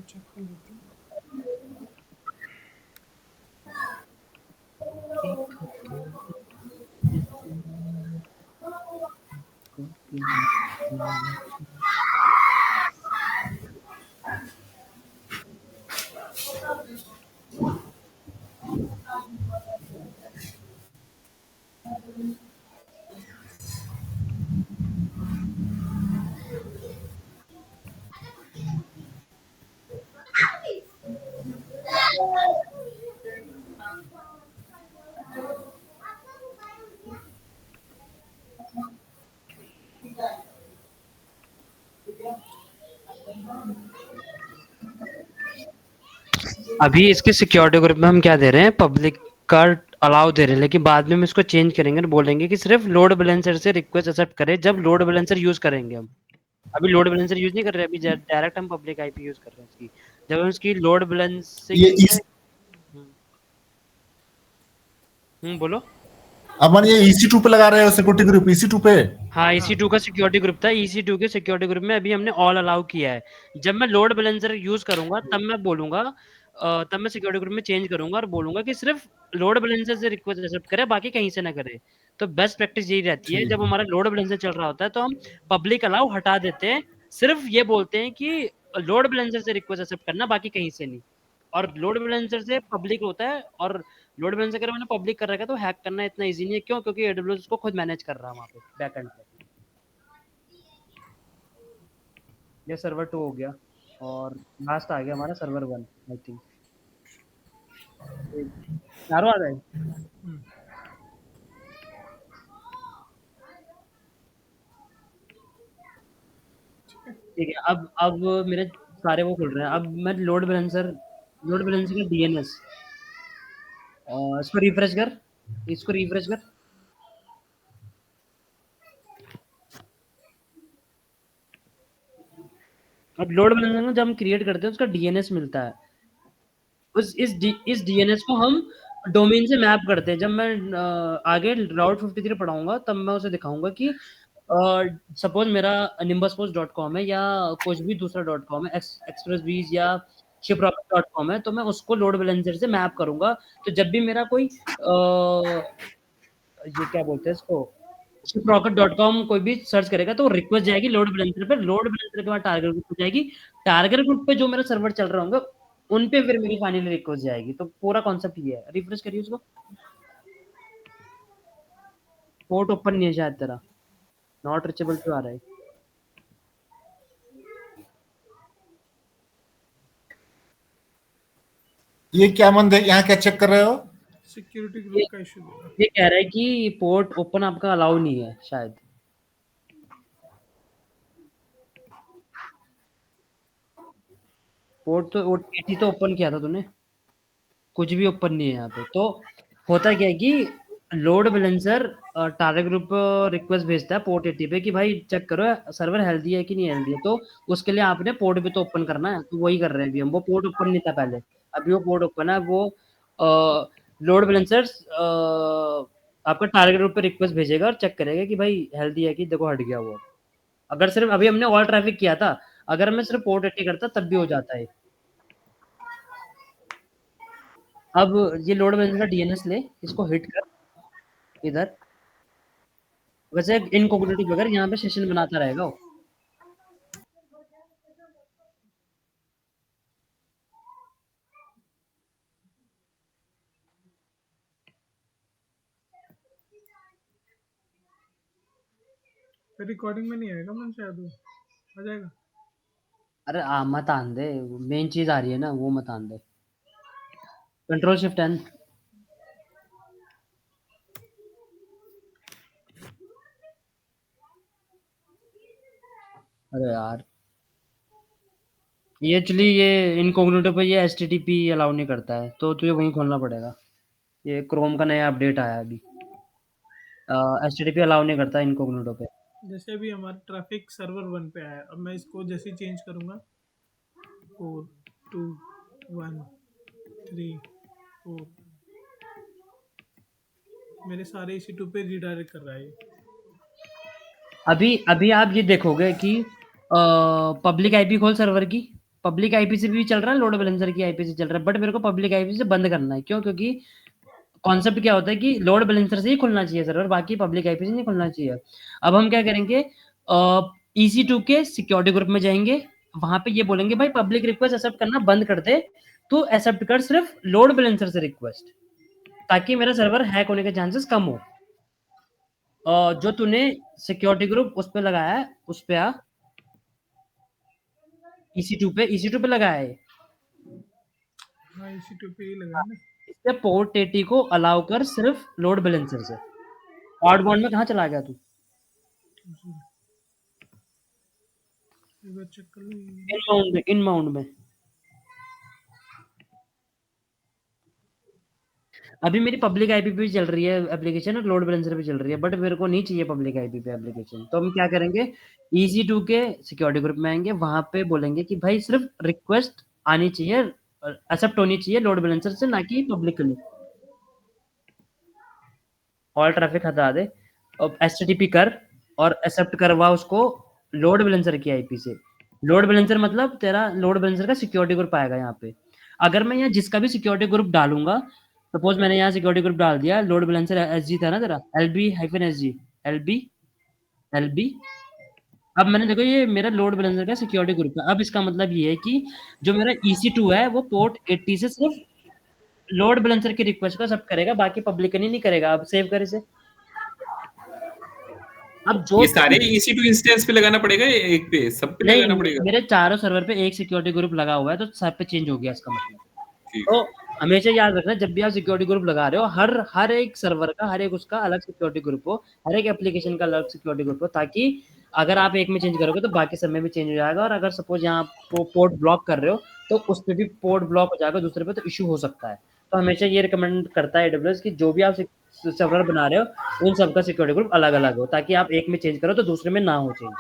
चेक कर लेते हैं। अभी इसके सिक्योरिटी ग्रुप में हम क्या दे रहे हैं, पब्लिक का अलाउ दे रहे हैं, लेकिन बाद में हम इसको चेंज करेंगे और बोलेंगे कि सिर्फ लोड बैलेंसर से रिक्वेस्ट एक्सेप्ट करें जब लोड बैलेंसर यूज करेंगे हम। अभी लोड बैलेंसर यूज नहीं कर रहे, अभी डायरेक्ट हम पब्लिक आईपी यूज कर रहे हैं इसकी। जब हम इसकी लोड ये बैलेंसिंग इस बोलो। अमन ये EC2 पे लगा रहे हो सिक्योरिटी ग्रुप EC2 पे? हाँ, EC2 का सिक्योरिटी ग्रुप था। EC2 के सिक्योरिटी ग्रुप में अभी हमने ऑल अलाउ किया है। जब मैं लोड बैलेंसर यूज करूंगा तब मैं बोलूंगा, तब मैं सिक्योरिटी ग्रुप में चेंज करूंगा और बोलूंगा कि सिर्फ लोड बैलेंसर से रिक्वेस्ट एक्सेप्ट करे, बाकी कहीं से ना करे। तो बेस्ट प्रैक्टिस यही रहती है, ठीक जब हमारा लोड बैलेंसर चल रहा होता है तो हम पब्लिक अलाउ हटा देते हैं, सिर्फ ये बोलते हैं कि लोड बैलेंसर से रिक्वेस्ट एक्सेप्ट करना, बाकी कहीं से नहीं। और लोड बैलेंसर से पब्लिक होता है, और लोड बैलेंसर अगर मैंने पब्लिक कर रखा है तो हैक करना इतना इजी नहीं है। क्यों? क्योंकि एडब्ल्यूएस उसको खुद मैनेज कर रहा है वहाँ पे बैकएंड पे। ये सर्वर 2 हो गया और लास्ट आ गया हमारा सर्वर 1 आई थिंक। चारों आ गए। ठीक है, अब मेरे सारे वो खुल रहे हैं। अब मैं लोड बैलेंसर का डीएनएस, इसको रिफ्रेश कर। अब लोड बैलेंसर में जब हम क्रिएट करते हैं उसका डीएनएस मिलता है। इस डीएनएस को हम डोमेन से मैप करते हैं। जब मैं आगे राउट 53 पढ़ाऊंगा तब मैं उसे दिखाऊंगा कि सपोज मेरा nimbuspost.com है या कुछ भी दूसरा .com है, expressbees या shiprocket.com है, तो मैं उसको लोड बैलेंसर से मैप करूंगा। तो जब भी मेरा कोई ये क्या बोलते हैं इसको, shiprocket.com कोई भी सर्च करेगा तो रिक्वेस्ट जाएगी लोड बैलेंसर पे। लोड बैलेंसर के बाद टारगेट ग्रुप पे जाएगी। टारगेट ग्रुप पे जो मेरा सर्वर चल रहा होगा उन पे फिर मेरी फाइनली रिक्वेस्ट जाएगी। तो पूरा कॉन्सेप्ट ये है। रिफ्रेश करिए उसको। पोर्ट ओपन नहीं है शायद तेरा, नॉट रीचेबल पे आ रहा है। ये क्या मन दे, यहाँ क्या चेक कर रहे हो? सिक्योरिटी ग्रुप का इशू है। ये कह रहा है कि पोर्ट ओपन आपका अलाउ नहीं है शायद। पोर्ट तो ओटीटी तो ओपन किया था तूने, कुछ भी ओपन नहीं है यहाँ पे। तो होता क्या है कि load balancer target group request भेजता है पोर्ट 80 पे कि भाई चेक करो सर्वर हेल्दी है कि नहीं हेल्दी है। तो उसके लिए आपने पोर्ट भी तो ओपन करना है। तो वही कर रहे हैं अभी हम। वो पोर्ट ओपन नहीं था पहले, अभी वो पोर्ट ओपन है। वो लोड बैलेंसर आपका टारगेट ग्रुप पे रिक्वेस्ट भेजेगा और चेक करेगा कि भाई हेल्दी है कि देखो हट गया वो। अगर सिर्फ अभी हमने ऑल ट्रैफिक किया था, अगर मैं सिर्फ पोर्ट 80 करता तब भी हो जाता है। अब ये लोड बैलेंसर का डीएनएस ले, इसको हिट कर इधर। वैसे इनकॉग्निटिव वगैरह यहाँ पे सेशन बनाता रहेगा वो। फिर रिकॉर्डिंग में नहीं आएगा मन, शायद वो आ जाएगा। अरे मत आन दे, मेन चीज आ रही है ना, वो मत आन दे। Control shift N. अरे यार ये एक्चुअली ये इनकॉग्निटो पे ये एचटीटीपी अलाउ नहीं करता है, तो तुझे वहीं खोलना पड़ेगा। ये क्रोम का नया अपडेट आया अभी, एचटीटीपी अलाउ नहीं करता इनकॉग्निटो पे। जैसे अभी हमारा ट्रैफिक सर्वर 1 पे आया, अब मैं इसको जैसे ही चेंज करूँगा 4 2 1 3 4 मेरे सारे EC2 पे रीडायरेक्ट कर रहा है ये। अभी अभी आप ये देखोगे कि पब्लिक आईपी खोल सर्वर की, पब्लिक आईपी से भी चल रहा है, लोड बैलेंसर की आईपी से चल रहा है, बट मेरे को पब्लिक आईपी से बंद करना है। क्यों? क्योंकि कॉन्सेप्ट क्या होता है कि लोड बैलेंसर से ही खुलना चाहिए सर्वर, बाकी पब्लिक आईपी से नहीं खुलना चाहिए। अब हम क्या करेंगे, EC2 के सिक्योरिटी ग्रुप में जाएंगे, वहां पे ये बोलेंगे भाई पब्लिक रिक्वेस्ट एक्सेप्ट करना बंद कर दे, तो एक्सेप्ट कर सिर्फ लोड बैलेंसर से रिक्वेस्ट, ताकि मेरा सर्वर हैक होने के चांसेस कम हो। जो तूने सिक्योरिटी ग्रुप उस पे लगाया है, उस पे आ, EC2 पे लगाया है। हाँ EC2 पे ही लगा है ना। इससे पोर्ट 80 को अलाउ कर सिर्फ लोड बैलेंसर से। आउटबाउंड में कहाँ चला गया तू? एक बार चेक कर लो। इनबाउंड में अभी मेरी पब्लिक आईपी पे चल रही है एप्लीकेशन और लोड बैलेंसर पे चल रही है, बट मेरे को नहीं चाहिए पब्लिक आईपी पे एप्लीकेशन। तो हम क्या करेंगे, EC2 के सिक्योरिटी ग्रुप में आएंगे, वहां पे बोलेंगे कि भाई सिर्फ रिक्वेस्ट आनी चाहिए, एक्सेप्ट होनी चाहिए लोड बैलेंसर से, ना कि पब्लिकली। ऑल ट्रैफिक हटा दे और HTTP कर और एक्सेप्ट करवा उसको लोड बैलेंसर की आईपी से। लोड बैलेंसर मतलब तेरा लोड बैलेंसर का सिक्योरिटी ग्रुप आएगा यहाँ पे। अगर मैं यहाँ जिसका भी सिक्योरिटी ग्रुप डालूंगा, सपोज मैंने यहाँ सिक्योरिटी ग्रुप डाल दिया, लोड बैलेंसर SG था ना तेरा, LB-SG, LB LB। अब मैंने देखो ये मेरा लोड बैलेंसर का सिक्योरिटी ग्रुप है। अब इसका मतलब ये है कि जो मेरा EC2 है वो पोर्ट 80 से सिर्फ लोड बैलेंसर की रिक्वेस्ट को एक्सेप्ट करेगा, बाकी पब्लिकली नहीं करेगा। अब सेव कर इसे। अब जो ये सारे EC2 इंस्टेंस पे लगाना पड़ेगा, एक पे सब पे नहीं, लगाना पड़ेगा? मेरे चारों सर्वर पे एक सिक्योरिटी ग्रुप लगा हुआ है, तो सब पे चेंज हो गया इसका मतलब। ठीक। तो हमेशा याद रखना, जब भी आप सिक्योरिटी ग्रुप लगा रहे हो, हर एक सर्वर का, हर एक उसका अलग सिक्योरिटी ग्रुप हो, हर एक एप्लीकेशन का अलग सिक्योरिटी ग्रुप हो, ताकि अगर आप एक में चेंज करोगे तो बाकी सब में भी चेंज हो जाएगा। और अगर सपोज यहाँ पोर्ट ब्लॉक कर रहे हो तो उस पर भी पोर्ट ब्लॉक हो जाएगा, दूसरे पे तो इशू हो सकता है। तो हमेशा ये रिकमेंड करता है AWS कि जो भी आप सर्वर बना रहे हो उन सबका सिक्योरिटी ग्रुप अलग अलग हो, ताकि आप एक में चेंज करो तो दूसरे में ना हो चेंज।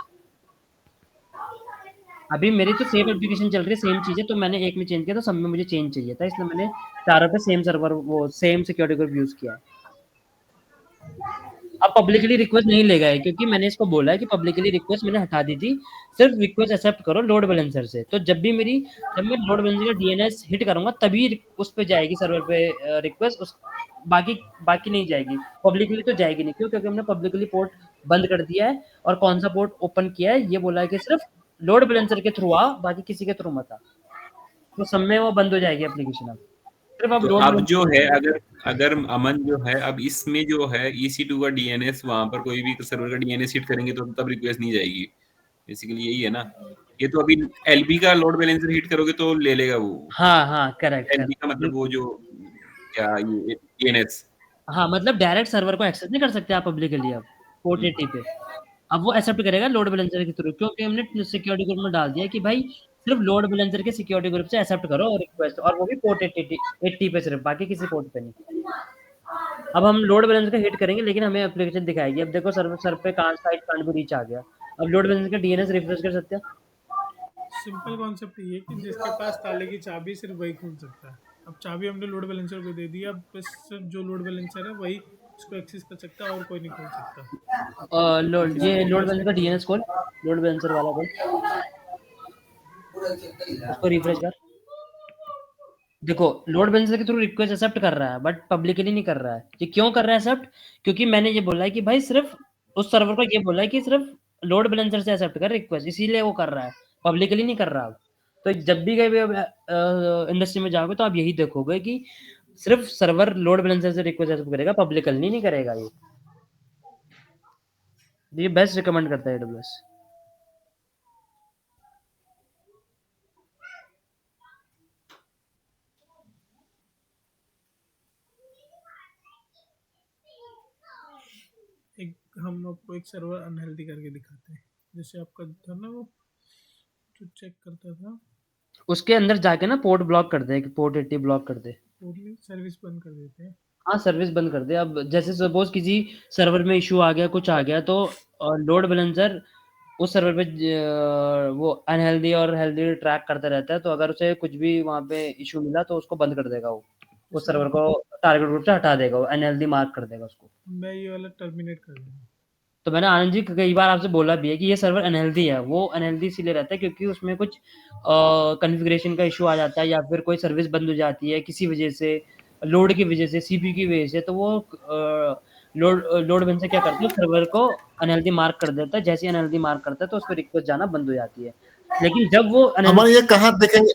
अभी मेरी तो सेम एप्लीकेशन चल रही है, सेम चीज़ है, तो मैंने एक में चेंज किया तो सब में मुझे चेंज चाहिए था, इसलिए मैंने चारों पे सेम सर्वर, वो सेम सिक्योरिटी ग्रुप यूज किया है। अब पब्लिकली रिक्वेस्ट नहीं लेगा है, क्योंकि मैंने इसको बोला है कि पब्लिकली रिक्वेस्ट मैंने हटा दी थी, सिर्फ रिक्वेस्ट एक्सेप्ट करो लोड बैलेंसर से। तो जब मैं लोड बैलेंसर का DNS हिट करूंगा तभी उस पे जाएगी सर्वर पे रिक्वेस्ट, उस बाकी नहीं जाएगी, पब्लिकली तो जाएगी नहीं। क्यों? क्योंकि हमने पब्लिकली पोर्ट बंद कर दिया है, और कौन सा पोर्ट ओपन किया है ये बोला है कि सिर्फ लोड बैलेंसर के थ्रू आ, बाकी किसी के थ्रू मत आ। तो सब में वो बंद हो जाएगी एप्लीकेशन। अब सिर्फ अब तो लोड अब जो है, अगर अगर अमन जो है, अब इसमें जो है EC2 का DNS, वहां पर कोई भी सर्वर का DNS हिट करेंगे तो तब रिक्वेस्ट नहीं जाएगी। बेसिकली यही है ना। ये तो अभी LB का लोड बैलेंसर हिट करोगे तो ले लेगा वो। हाँ करेक्ट LB का मतलब वो जो क्या ये DNS। हाँ, मतलब डायरेक्ट सर्वर को एक्सेस नहीं कर सकते आप पब्लिकली अब पोर्ट 80 पे। अब वो एक्सेप्ट करेगा लोड बैलेंसर के थ्रू, क्योंकि हमने सिक्योरिटी ग्रुप में डाल दिया कि भाई सिर्फ लोड बैलेंसर के सिक्योरिटी ग्रुप से एक्सेप्ट करो रिक्वेस्ट, और वो भी पोर्ट 80 पे सिर्फ, बाकी किसी पोर्ट पे नहीं। अब हम लोड बैलेंसर का हिट करेंगे लेकिन हमें एप्लीकेशन दिखाएगी। अब देखो सर्वर पे साइट कांट भी रीच आ गया। अब लोड बैलेंसर का DNS रिफ्रेश कर सकते हैं। सिंपल कॉन्सेप्ट ये है कि जिसके पास ताले की चाबी सिर्फ वही खोल सकता है। अब चाबी हमने लोड बैलेंसर को दे दी, अब बस सिर्फ जो लोड बैलेंसर है वही इसको एक्सेस कर सकता है और कोई नहीं खोल सकता। लोड बैलेंसर का DNS खोल, लोड बैलेंसर वाला खोल, उसको रिफ्रेश कर। देखो लोड बैलेंसर के थ्रू रिक्वेस्ट एक्सेप्ट कर रहा है, बट पब्लिकली नहीं कर रहा है। ये क्यों कर रहा है एक्सेप्ट? क्योंकि मैंने ये बोला है कि भाई सिर्फ उस सर्वर को ये बोला है कि सिर्फ लोड बैलेंसर से एक्सेप्ट कर रिक्वेस्ट, इसीलिए वो कर रहा है, पब्लिकली नहीं कर रहा अब। तो जब भी कभी इंडस्ट्री में जाओगे तो आप यही देखोगे कि सिर्फ सर्वर लोड बैलेंसर से रिक्वेस्ट एक्सेप्ट करेगा, पब्लिकली नहीं करेगा। ये बेस्ट रिकमेंड करता है AWS। एक हम आपको एक सर्वर अनहेल्दी करके दिखाते हैं, जैसे आपका था ना वो जो चेक करता था, उसके अंदर जाके ना पोर्ट ब्लॉक कर दे, पोर्ट 80 ब्लॉक कर दे। टोटली सर्विस बंद कर देते हैं। हाँ, सर्विस बंद कर दे। अब जैसे सपोज किसी सर्वर में इशू आ गया, कुछ आ गया, तो लोड बैलेंसर उस सर्वर पे वो अनहेल्दी और हेल्दी ट्रैक करता रहता है। तो अगर उसे कुछ भी वहाँ पे इशू मिला तो उसको बंद कर देगा, वो उस सर्वर को टारगेट ग्रुप से हटा देगा, वो अनहेल्दी मार्क कर देगा उसको। मैं ये वाला टर्मिनेट कर दूंगा। तो मैंने आनंद जी कई बार आपसे बोला भी है कि ये सर्वर अनहेल्दी है। वो अनहेल्दी इसलिए रहता है क्योंकि उसमें कुछ कॉन्फ़िगरेशन का इश्यू आ जाता है या फिर कोई सर्विस बंद हो जाती है किसी वजह से, लोड की वजह से, सीपीयू की वजह से, तो वो लोड बैलेंसर क्या करता है, सर्वर को अनहेल्दी मार्क कर देता है। जैसे ही अनहेल्दी मार्क करता है तो उस पे रिक्वेस्ट जाना बंद हो जाती है। लेकिन जब वो अमन अनहेल्दी ये कहाँ देखेंगे?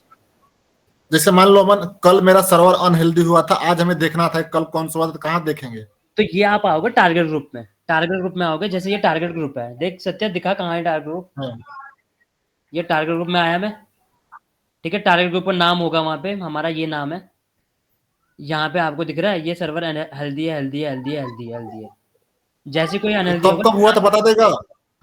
जैसे मान लो अमन कल मेरा सर्वर अनहेल्दी हुआ था, आज हमें देखना था कल कौन सा हुआ था, तो कहाँ देखेंगे? तो ये आप आओगे टारगेट ग्रुप में। टारगेट ग्रुप में आओगे, जैसे ये टारगेट ग्रुप है, देख सत्या दिखा कहाँ है टारगेट ग्रुप, हाँ, ये टारगेट ग्रुप में आया मैं, ठीक है। टारगेट ग्रुप पर नाम होगा, वहां पे हमारा ये नाम है, यहाँ पे आपको दिख रहा है ये सर्वर हेल्दी है, हेल्दी है, हेल्दी है, हेल्दी है, हेल्दी है। जैसे कोई तो अनहेल्दी तब होगा, कब हुआ था बता देगा?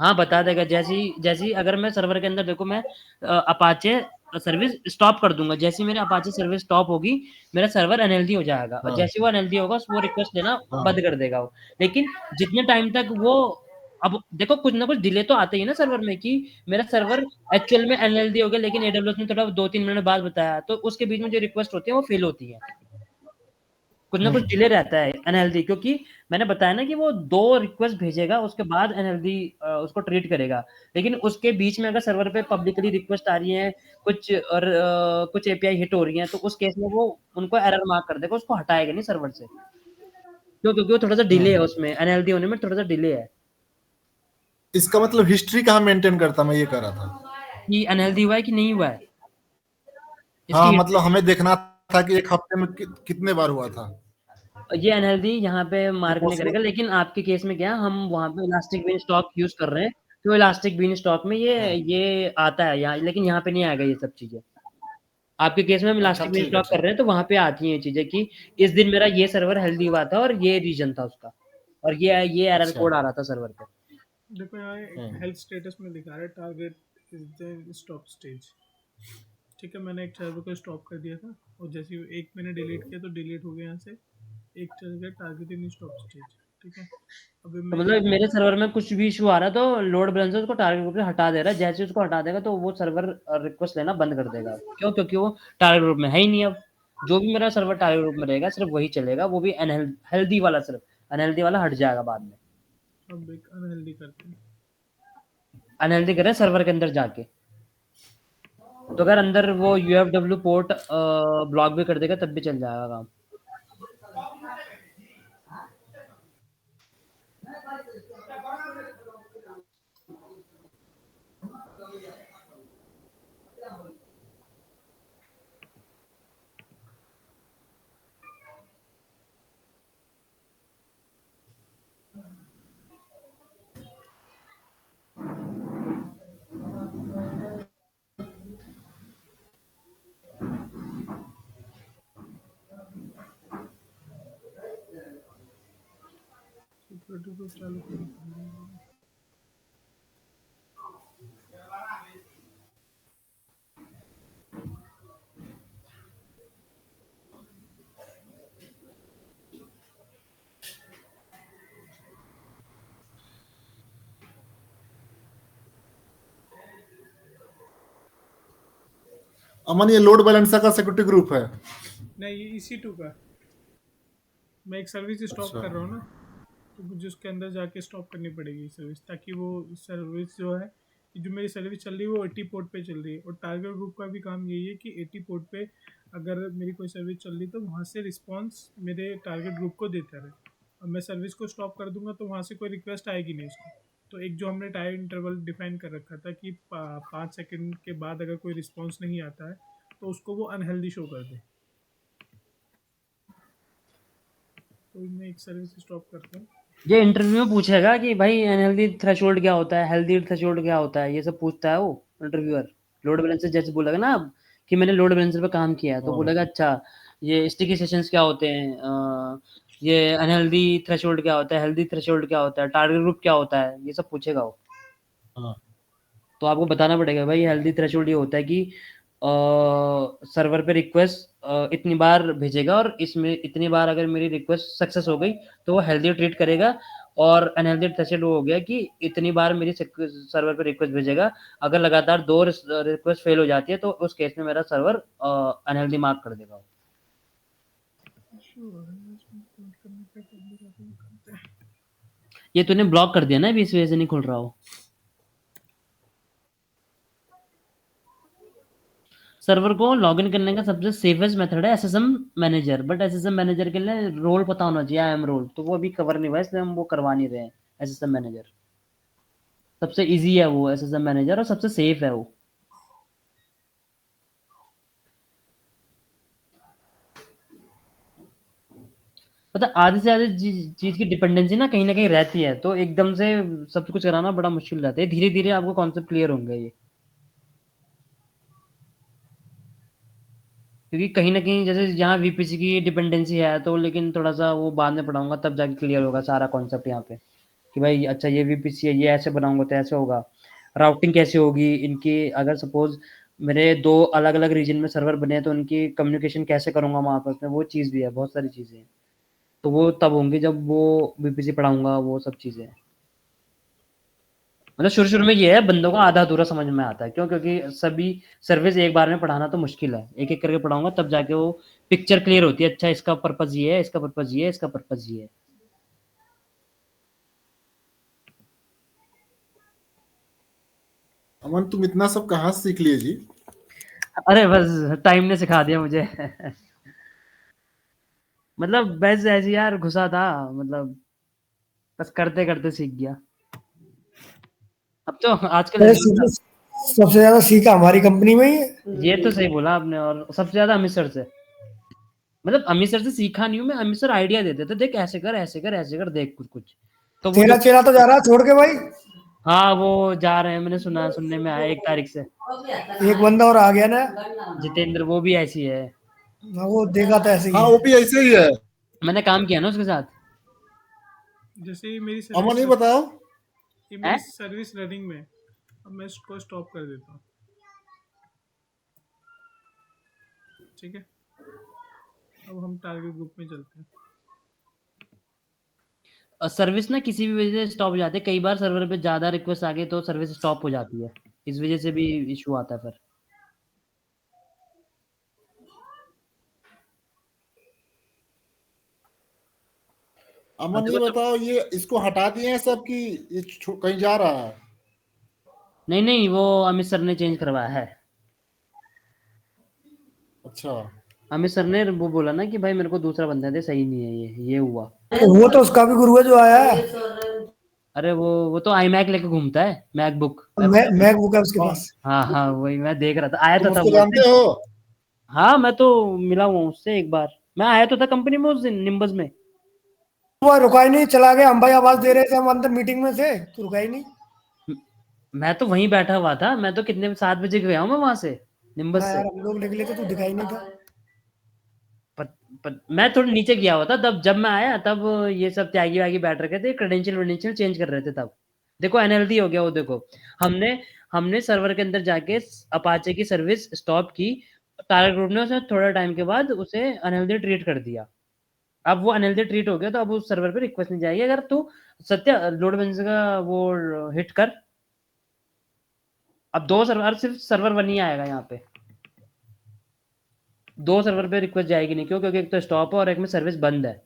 हाँ बता देगा। जैसी अगर मैं सर्वर के अंदर देखो, मैं अपाचे सर्विस स्टॉप कर दूंगा, जैसे मेरे अपाचे सर्विस स्टॉप होगी मेरा सर्वर अनहेल्दी हो जाएगा, और हाँ, जैसे वो अनहेल्दी होगा वो रिक्वेस्ट देना हाँ, बंद कर देगा वो। लेकिन जितने टाइम तक वो, अब देखो कुछ ना कुछ डिले तो आते ही ना सर्वर में, कि मेरा सर्वर एक्चुअल में अनहेल्दी हो गया लेकिन एडब्ल्यूएस ने थोड़ा 2-3 मिनट बाद बताया, तो उसके बीच में जो रिक्वेस्ट होती है वो फेल होती है, कुछ ना कुछ डिले रहता है अनहेल्दी। क्योंकि मैंने बताया ना कि वो 2 रिक्वेस्ट भेजेगा उसके बाद अनहेल्दी उसको ट्रीट करेगा। लेकिन उसके बीच में अगर सर्वर पे पब्लिकली रिक्वेस्ट आ रही है कुछ, और कुछ एपीआई हिट हो रही है, तो उस केस में वो उनको एरर मार्क कर देगा, उसको हटाएगा नहीं सर्वर से। क्यों? क्योंकि वो थोड़ा सा डिले है, हाँ। उसमें अनहेल्दी होने में थोड़ा सा डिले है, इसका मतलब हिस्ट्री कहाँ मेंटेन करता, मैं ये कह रहा था। कि अनहेल्दी हुआ है कि नहीं हुआ है, हाँ, इसकी मतलब हमें देखना था कि एक हफ्ते में कितने बार हुआ था। ये अनहेल्दी यहाँ पे ये मार्क नहीं पॉसिबल? करेगा। लेकिन आपके केस में क्या है, हम वहाँ पे इलास्टिक बीन स्टॉक यूज कर रहे हैं, तो इलास्टिक बीन स्टॉक में हाँ, ये आता है यहाँ, लेकिन यहाँ पे नहीं आएगा ये सब चीजें। आपके केस में हम अच्छा इलास्टिक बीन ठीक है, स्टॉक कर ठीक। रहे हैं, तो वहाँ पे आती हैं ये चीजें कि इस दिन मेरा ये सर्वर हेल्दी हुआ था और ये रीजन था उसका, और ये एरर अच्छा। कोड आ रहा था सर्वर पे। देखो यहाँ एक हम्म, हेल्थ स्टेटस में दिखा रहा है target is the stop stage. ठीक है, मैंने एक सर्वर को स्टॉप कर दिया था और जैसे ही एक मैंने डिलीट किया तो डिलीट हो गया यहाँ से, एक चल गया टारगेट इन स्टॉप स्टेज। ठीक है, अभी तो मैं मतलब एक मेरे सर्वर में कुछ भी इशू आ रहा है तो लोड बैलेंसर उसको टारगेट ग्रुप से हटा दे रहा है, जैसे ही उसको हटा देगा तो वो सर्वर रिक्वेस्ट लेना बंद कर देगा। क्यों? क्योंकि वो टारगेट ग्रुप में है ही नहीं अब। जो भी मेरा सर्वर टारगेट ग्रुप में रहेगा सिर्फ वही चलेगा, वो भी हेल्दी वाला, सिर्फ अनहेल्दी वाला हट जाएगा बाद में। अब एक अनहेल्दी करते हैं। अनहेल्दी करें सर्वर के अंदर जाके, तो अगर अंदर वो यूएफडब्ल्यू पोर्ट ब्लॉक भी कर देगा तब भी चल जाएगा काम। सिक्योरिटी को चालू करना। अमन ये लोड बैलेंसर का सिक्योरिटी ग्रुप है? नहीं, ये EC2 का। मैं एक सर्विस स्टॉप अच्छा। कर रहा हूँ ना, तो मुझे उसके अंदर जाके स्टॉप करनी पड़ेगी सर्विस, ताकि वो सर्विस जो है कि जो मेरी सर्विस चल रही है वो 80 पोर्ट पे चल रही है। और टारगेट ग्रुप का भी काम यही है कि 80 पोर्ट पे अगर मेरी कोई सर्विस चल रही तो वहाँ से रिस्पॉन्स मेरे टारगेट ग्रुप को देता रहे। अब मैं सर्विस को स्टॉप कर दूंगा तो वहाँ से कोई रिक्वेस्ट आएगी नहीं उसको। तो एक जो हमने टाइम इंटरवल डिफाइन कर रखा था कि 5 सेकंड के बाद अगर कोई रिस्पॉन्स नहीं आता है तो उसको वो अनहेल्दी शो कर दे। तो मैं एक सर्विस स्टॉप करता हूँ। ये इंटरव्यू में पूछेगा कि भाई अनहेल्दी थ्रेशोल्ड क्या होता है, हेल्दी थ्रेशोल्ड क्या होता है, ये सब पूछता है वो इंटरव्यूअर। लोड बैलेंसर जैसे बोलेगा ना आप कि मैंने लोड बैलेंसर पे काम किया है, तो हाँ, बोलेगा अच्छा ये स्टिकी सेशंस क्या होते हैं, ये अनहेल्दी थ्रेशोल्ड क्या होता है, हेल्दी थ्रेशोल्ड क्या होता है, टारगेट ग्रुप क्या होता है, ये सब पूछेगा वो। हाँ। तो आपको बताना पड़ेगा भाई हेल्दी थ्रेशोल्ड ये होता है कि सर्वर पे रिक्वेस्ट इतनी बार भेजेगा और इसमें इतनी बार अगर मेरी रिक्वेस्ट सक्सेस हो गई तो वो हेल्दी ट्रीट करेगा। और अनहेल्दी थ्रेशोल्ड हो गया कि इतनी बार मेरी सर्वर पे रिक्वेस्ट भेजेगा, अगर लगातार 2 रिक्वेस्ट फेल हो जाती है तो उस केस में मेरा सर्वर अनहेल्दी मार्क कर देगा। ये ये तूने ब्लॉक कर दिया ना, अभी इस वजह से नहीं खुल रहा हो। सर्वर को लॉगिन करने का सबसे सेफेस्ट मेथड है SSM manager, but SSM manager के लिए रोल पता होना चाहिए, आई एम रोल, तो वो अभी कवर नहीं हुआ, इसलिए हम वो करवा नहीं रहे हैं। एसएसएम मैनेजर सबसे इजी है, वो एसएसएम मैनेजर, और सबसे सेफ है वो। पता आधी से आधी चीज की डिपेंडेंसी ना कहीं रहती है, तो एकदम से सब कुछ कराना बड़ा मुश्किल रहता है। धीरे धीरे आपको कॉन्सेप्ट क्लियर होंगे ये, क्योंकि कहीं ना कहीं जैसे यहाँ वीपीसी की डिपेंडेंसी है, तो लेकिन थोड़ा सा वो बाद में पढ़ाऊंगा, तब जाके क्लियर होगा सारा कॉन्सेप्ट यहाँ पे, कि भाई अच्छा ये वीपीसी है, ये ऐसे बनाऊंगा तो ऐसे होगा। राउटिंग कैसे होगी इनकी, अगर सपोज मेरे दो अलग अलग रीजन में सर्वर बने हैं, तो उनकी कम्युनिकेशन कैसे करूंगा वहाँ पर, उसमें वो चीज़ भी है, बहुत सारी चीज़ें हैं। तो वो तब होंगी जब वो वीपीसी पढ़ाऊंगा, वो सब चीज़ें हैं। मतलब शुरू शुरू में ये है, बंदों को आधा अधूरा समझ में आता है, क्यों? क्योंकि सभी सर्विस एक बार में पढ़ाना तो मुश्किल है, एक एक करके पढ़ाऊंगा तब जाके वो पिक्चर क्लियर होती है। अच्छा इसका पर्पज ये है, इसका पर्पज ये है, इसका पर्पज ये है। अमन तुम इतना सब कहाँ से सीख लिए जी? अरे बस टाइम ने सिखा दिया मुझे। मतलब बस ऐसे यार घुसा था, मतलब बस करते करते सीख गया। अब तो आजकल अरे सबसे ज्यादा सीखा हमारी कंपनी में ही है। ये तो सही बोला आपने, और सबसे ज्यादा अमित सर से। मतलब अमित सर से सीखा नहीं हूँ मैं, अमित सर आइडिया देते थे, देख ऐसे कर ऐसे कर ऐसे कर, देख कुछ कुछ। तो वो तेरा जो, चेला तो जा रहा है छोड़ के भाई। हाँ वो जा रहे हैं, मैंने सुना, सुनने में आया 1 तारीख से। एक बंदा और आ गया ना। जितेंद्र, वो भी ऐसी है। हाँ, वो देखा था ऐसे ही हाँ है। वो भी ऐसे ही है। मैंने काम किया ना उसके साथ। जैसे ही मेरी अमन सर्विस ये बताओ, ये है? मेरी सर्विस रनिंग में, अब मैं इसको स्टॉप कर देता हूँ, ठीक है? अब हम टारगेट ग्रुप में चलते हैं। सर्विस ना किसी भी वजह से स्टॉप हो जाती है, कई बार सर्वर पे ज्यादा रिक्वेस्ट आ गई तो सर्विस स्टॉप हो जाती है, इस वजह से भी इशू आता है फिर। और अमन ये देखो जब, बताओ, ये इसको हटा दिए हैं सब कि ये कहीं जा रहा है? नहीं नहीं, वो अमित सर ने चेंज करवाया है। अच्छा। अमित सर ने वो बोला ना कि भाई मेरे को दूसरा बंदा दे, सही नहीं है ये हुआ। वो तो उसका भी गुरु है जो आया है। अरे वो तो आई मैक लेके घूमता है, मैकबुक। मैकबुक है उसके हाँ, पास। हाँ हाँ, वही मैं देख रहा था, आया तुम तो था उसको वो उस दिन। जानते हो? हाँ मैं तो मिला हुआ हूँ उससे एक बार, मैं आया तो था कंपनी में उस दिन निम्बस में। वो रुका ही नहीं, चला गया। हम भाई आवाज दे रहे थे, हम अंदर मीटिंग में थे, तो रुका ही नहीं। मैं तो वहीं बैठा हुआ था, मैं तो कितने 7 बजे गया हूँ मैं वहां से, निम्बस हाँ से। यार, हम लोग निकले थे तो दिखाई नहीं था। मैं थोड़ा नीचे गया हुआ था, तब जब मैं आया तब ये सब त्यागी वागी बैठ रखे थे, क्रेडेंशियल चेंज कर रहे थे तब। देखो एनएलडी हो गया वो, देखो हमने हमने सर्वर के अंदर जाके अपाचे की सर्विस स्टॉप की, टारगेट ग्रुप ने उसे थोड़ा टाइम के बाद उसे अनहेल्दी ट्रीट कर दिया। अब वो अनहेल्दी ट्रीट हो गया, तो अब उस सर्वर पे रिक्वेस्ट नहीं जाएगी। अगर तू सत्य लोड बैलेंस का वो हिट कर, अब 2 सर्वर, सिर्फ सर्वर 1 ही आएगा यहाँ पे, 2 सर्वर पे रिक्वेस्ट जाएगी नहीं। क्यों? क्योंकि एक तो स्टॉप है और एक में सर्विस बंद है।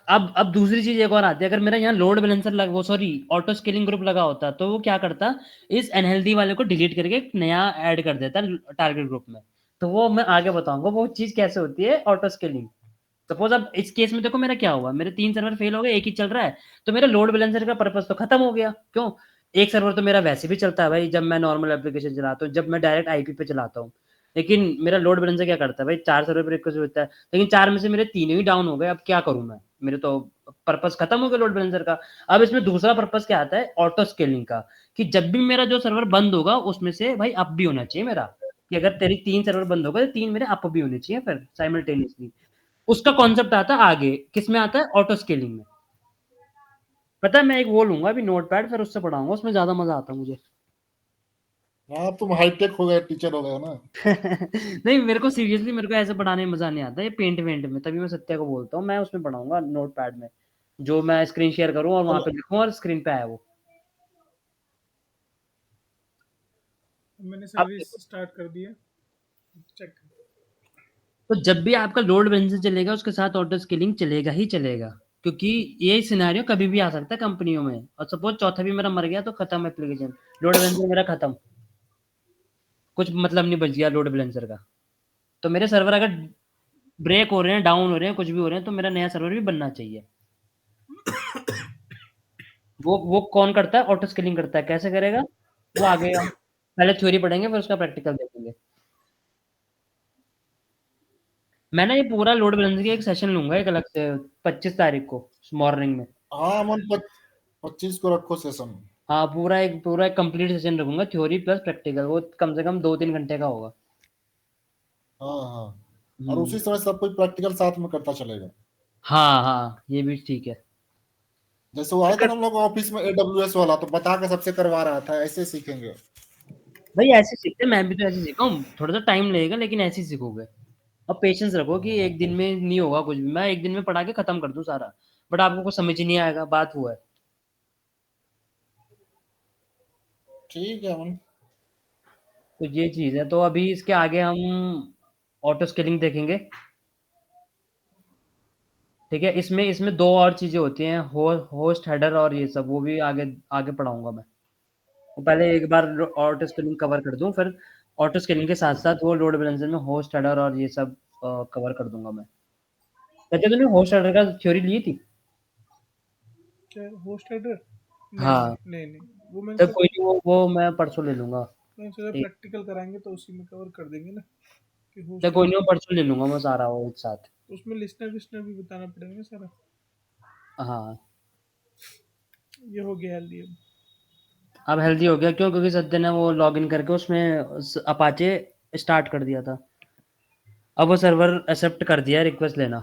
अब दूसरी चीज एक और आती है, अगर मेरा यहाँ लोड बैलेंसर लग वो सॉरी ऑटो स्केलिंग ग्रुप लगा होता, तो वो क्या करता, इस अनहेल्दी वाले को डिलीट करके एक नया ऐड कर देता टारगेट ग्रुप में। तो वो मैं आगे बताऊंगा वो चीज कैसे होती है ऑटो स्केलिंग। सपोज अब इस केस में देखो मेरा क्या हुआ, मेरे 3 सर्वर फेल हो गए, एक ही चल रहा है, तो मेरा लोड बैलेंसर का पर्पस तो खत्म हो गया। क्यों? एक सर्वर तो मेरा वैसे भी चलता है भाई, जब मैं नॉर्मल एप्लीकेशन चलाता हूँ, जब मैं डायरेक्ट आईपी पे चलाता हूँ। लेकिन मेरा लोड बैलेंसर क्या करता है भाई, 4 सर्वर पे रिक्वेस्ट होता है, लेकिन 4 में से मेरे 3 ही डाउन हो गए, अब क्या करूं मैं? मेरे तो पर्पस खत्म हो गया लोड बैलेंसर का। अब इसमें दूसरा पर्पस क्या आता है, ऑटो स्केलिंग का, कि जब भी मेरा जो सर्वर बंद होगा उसमें से भाई अप भी होना चाहिए मेरा, कि अगर तेरी 3 सर्वर बंद होगा तो 3 मेरे अप भी होने चाहिए फिर साइमल्टेनियसली। उसका कॉन्सेप्ट आता है आगे, किसमें आता है, ऑटो स्केलिंग में। पता है, मैं एक वो लूंगा अभी नोटपैड, फिर उससे पढ़ाऊंगा, उसमें ज्यादा मजा आता है मुझे। हाँ तुम हाईटेक हो गए, टीचर हो गए ना। नहीं मेरे को सीरियसली, मेरे को ऐसे पढ़ाने में मजा नहीं आता, ये पेंट वेंट में, तभी मैं सत्या को बोलता हूँ मैं उसमें पढ़ाऊंगा नोटपैड में, जो मैं स्क्रीन शेयर करूँ और वहां चलो, पे लिखूँ और स्क्रीन पे आया वो। मैंने अब सर्विस स्टार्ट कर दी है, चेक। तो जब भी आपका लोड बैलेंसर चलेगा उसके साथ ऑटो स्केलिंग चलेगा ही चलेगा, क्योंकि ये सिनेरियो कभी भी आ सकता है कंपनियों में। और सपोज चौथा भी मेरा मर गया तो खत्म एप्लीकेशन, लोड बैलेंसर मेरा खत्म, कुछ मतलब नहीं बच गया लोड बैलेंसर का। तो मेरे सर्वर अगर ब्रेक हो रहे हैं, डाउन हो रहे हैं, कुछ भी हो रहे हैं, तो मेरा नया सर्वर भी बनना चाहिए। वो कौन करता है? ऑटो स्केलिंग करता है। कैसे करेगा वो आगे हम पहले थ्योरी पढ़ेंगे फिर उसका प्रैक्टिकल देखेंगे। मैं ना ये पूरा लोड बैलेंसिंग का एक सेशन लूंगा एक अलग से 25 तारीख को मॉर्निंग में। हाँ अमन 25 को रखो सेशन। हाँ पूरा एक कंप्लीट सेशन रखूंगा, थ्योरी प्लस प्रैक्टिकल। वो कम से कम 2-3 घंटे का होगा। हाँ हाँ, और उसी समय सब कुछ प्रैक्टिकल साथ में करता चलेगा। हाँ ये भी ठीक है। जैसे वो आया था ना हम लोग ऑफिस में AWS वाला, तो बता के सबसे करवा रहा था, ऐसे सीखेंगे। भाई ऐसे सीखते, मैं भी तो ऐसे सीखा हूँ, थोड़ा सा टाइम लगेगा लेकिन ऐसे ही सीखोगे। अब पेशेंस रखो कि एक दिन में नहीं होगा कुछ भी, मैं एक दिन में पढ़ा के खत्म कर दूं सारा, बट आपको कुछ समझ ही नहीं आएगा, बात हुआ है। ठीक है अमन। तो ये चीज है। तो अभी इसके आगे हम ऑटो स्केलिंग देखेंगे, ठीक है। इसमें इसमें 2 और चीजें होती हैं, होस्ट हेडर और ये सब, वो भी आगे आगे पढ़ाऊंगा मैं। तो पहले एक बार ऑटो स्केलिंग कवर कर दूं, फिर ऑटो स्केलिंग के साथ साथ वो लोड बैलेंसर में होस्ट हेडर और ये सब कवर कर दूंगा मैं। कहते तूने होस्ट हेडर का थ्योरी ली थी? क्या होस्ट हेडर? हाँ नहीं, वो मैंने तो सोचा कोई नहीं, वो मैं परसों ले लूंगा। एक प्रैक्टिकल कराएंगे तो उसी में कवर कर देंगे ना कि तो होस्ट कोई नहीं, वो परसों ले लूंगा मैं सारा वो एक साथ। उसमें लिस्टनर विस्टनर भी बताना पड़ेगा सारा। हाँ ये हो गया हेल्दी। अब हेल्दी हो गया क्यों? क्योंकि सत्य ने वो लॉग इन करके उसमें अपाचे स्टार्ट कर दिया था, अब वो सर्वर एक्सेप्ट कर दिया रिक्वेस्ट लेना।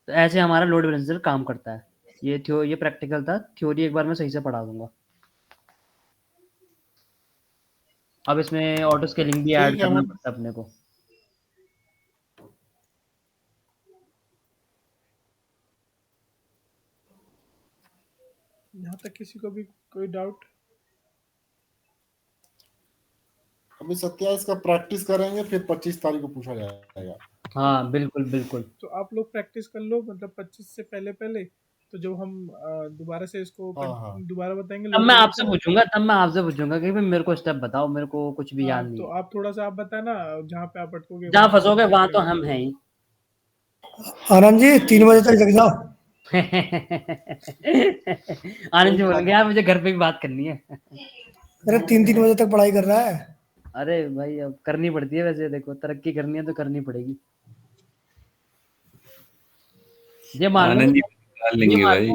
तो ऐसे हमारा लोड बैलेंसर काम करता है। ये प्रैक्टिकल था, थ्योरी एक बार मैं सही से पढ़ा दूंगा। अब इसमें ऑटो स्केलिंग भी ऐड ठीक है करना अमन। पड़ता है अपने को। यहाँ तक किसी को भी कोई डाउट? अभी 27 का प्रैक्टिस करेंगे, फिर 25 तारीख को पूछा जाएगा। हाँ बिल्कुल बिल्कुल। तो आप लोग प्रैक्टिस कर लो, मतलब 25 से पहले पहले, तो जब हम दोबारा से इसको हाँ। दोबारा बताएंगे तब लोड मैं आपसे बैलेंसर। पूछूंगा कि भाई मेरे को स्टेप बताओ, मेरे को कुछ भी याद नहीं तो है। आप थोड़ा सा आप बताना, जहाँ पे आप अटकोगे जहाँ वहाँ फंसोगे वहां तो करेंगे। हम हैं ही। आनंद जी 3 बजे तक जग जाओ। आनंद जी बोलेंगे यार मुझे घर पे भी बात करनी है। अरे 3-3 बजे तक पढ़ाई कर रहा है। अरे भाई अब करनी पड़ती है, वैसे देखो तरक्की करनी है तो करनी पड़ेगी। ये मान लो आनंद जी कि निकाल ये लेंगे मान भाई। लो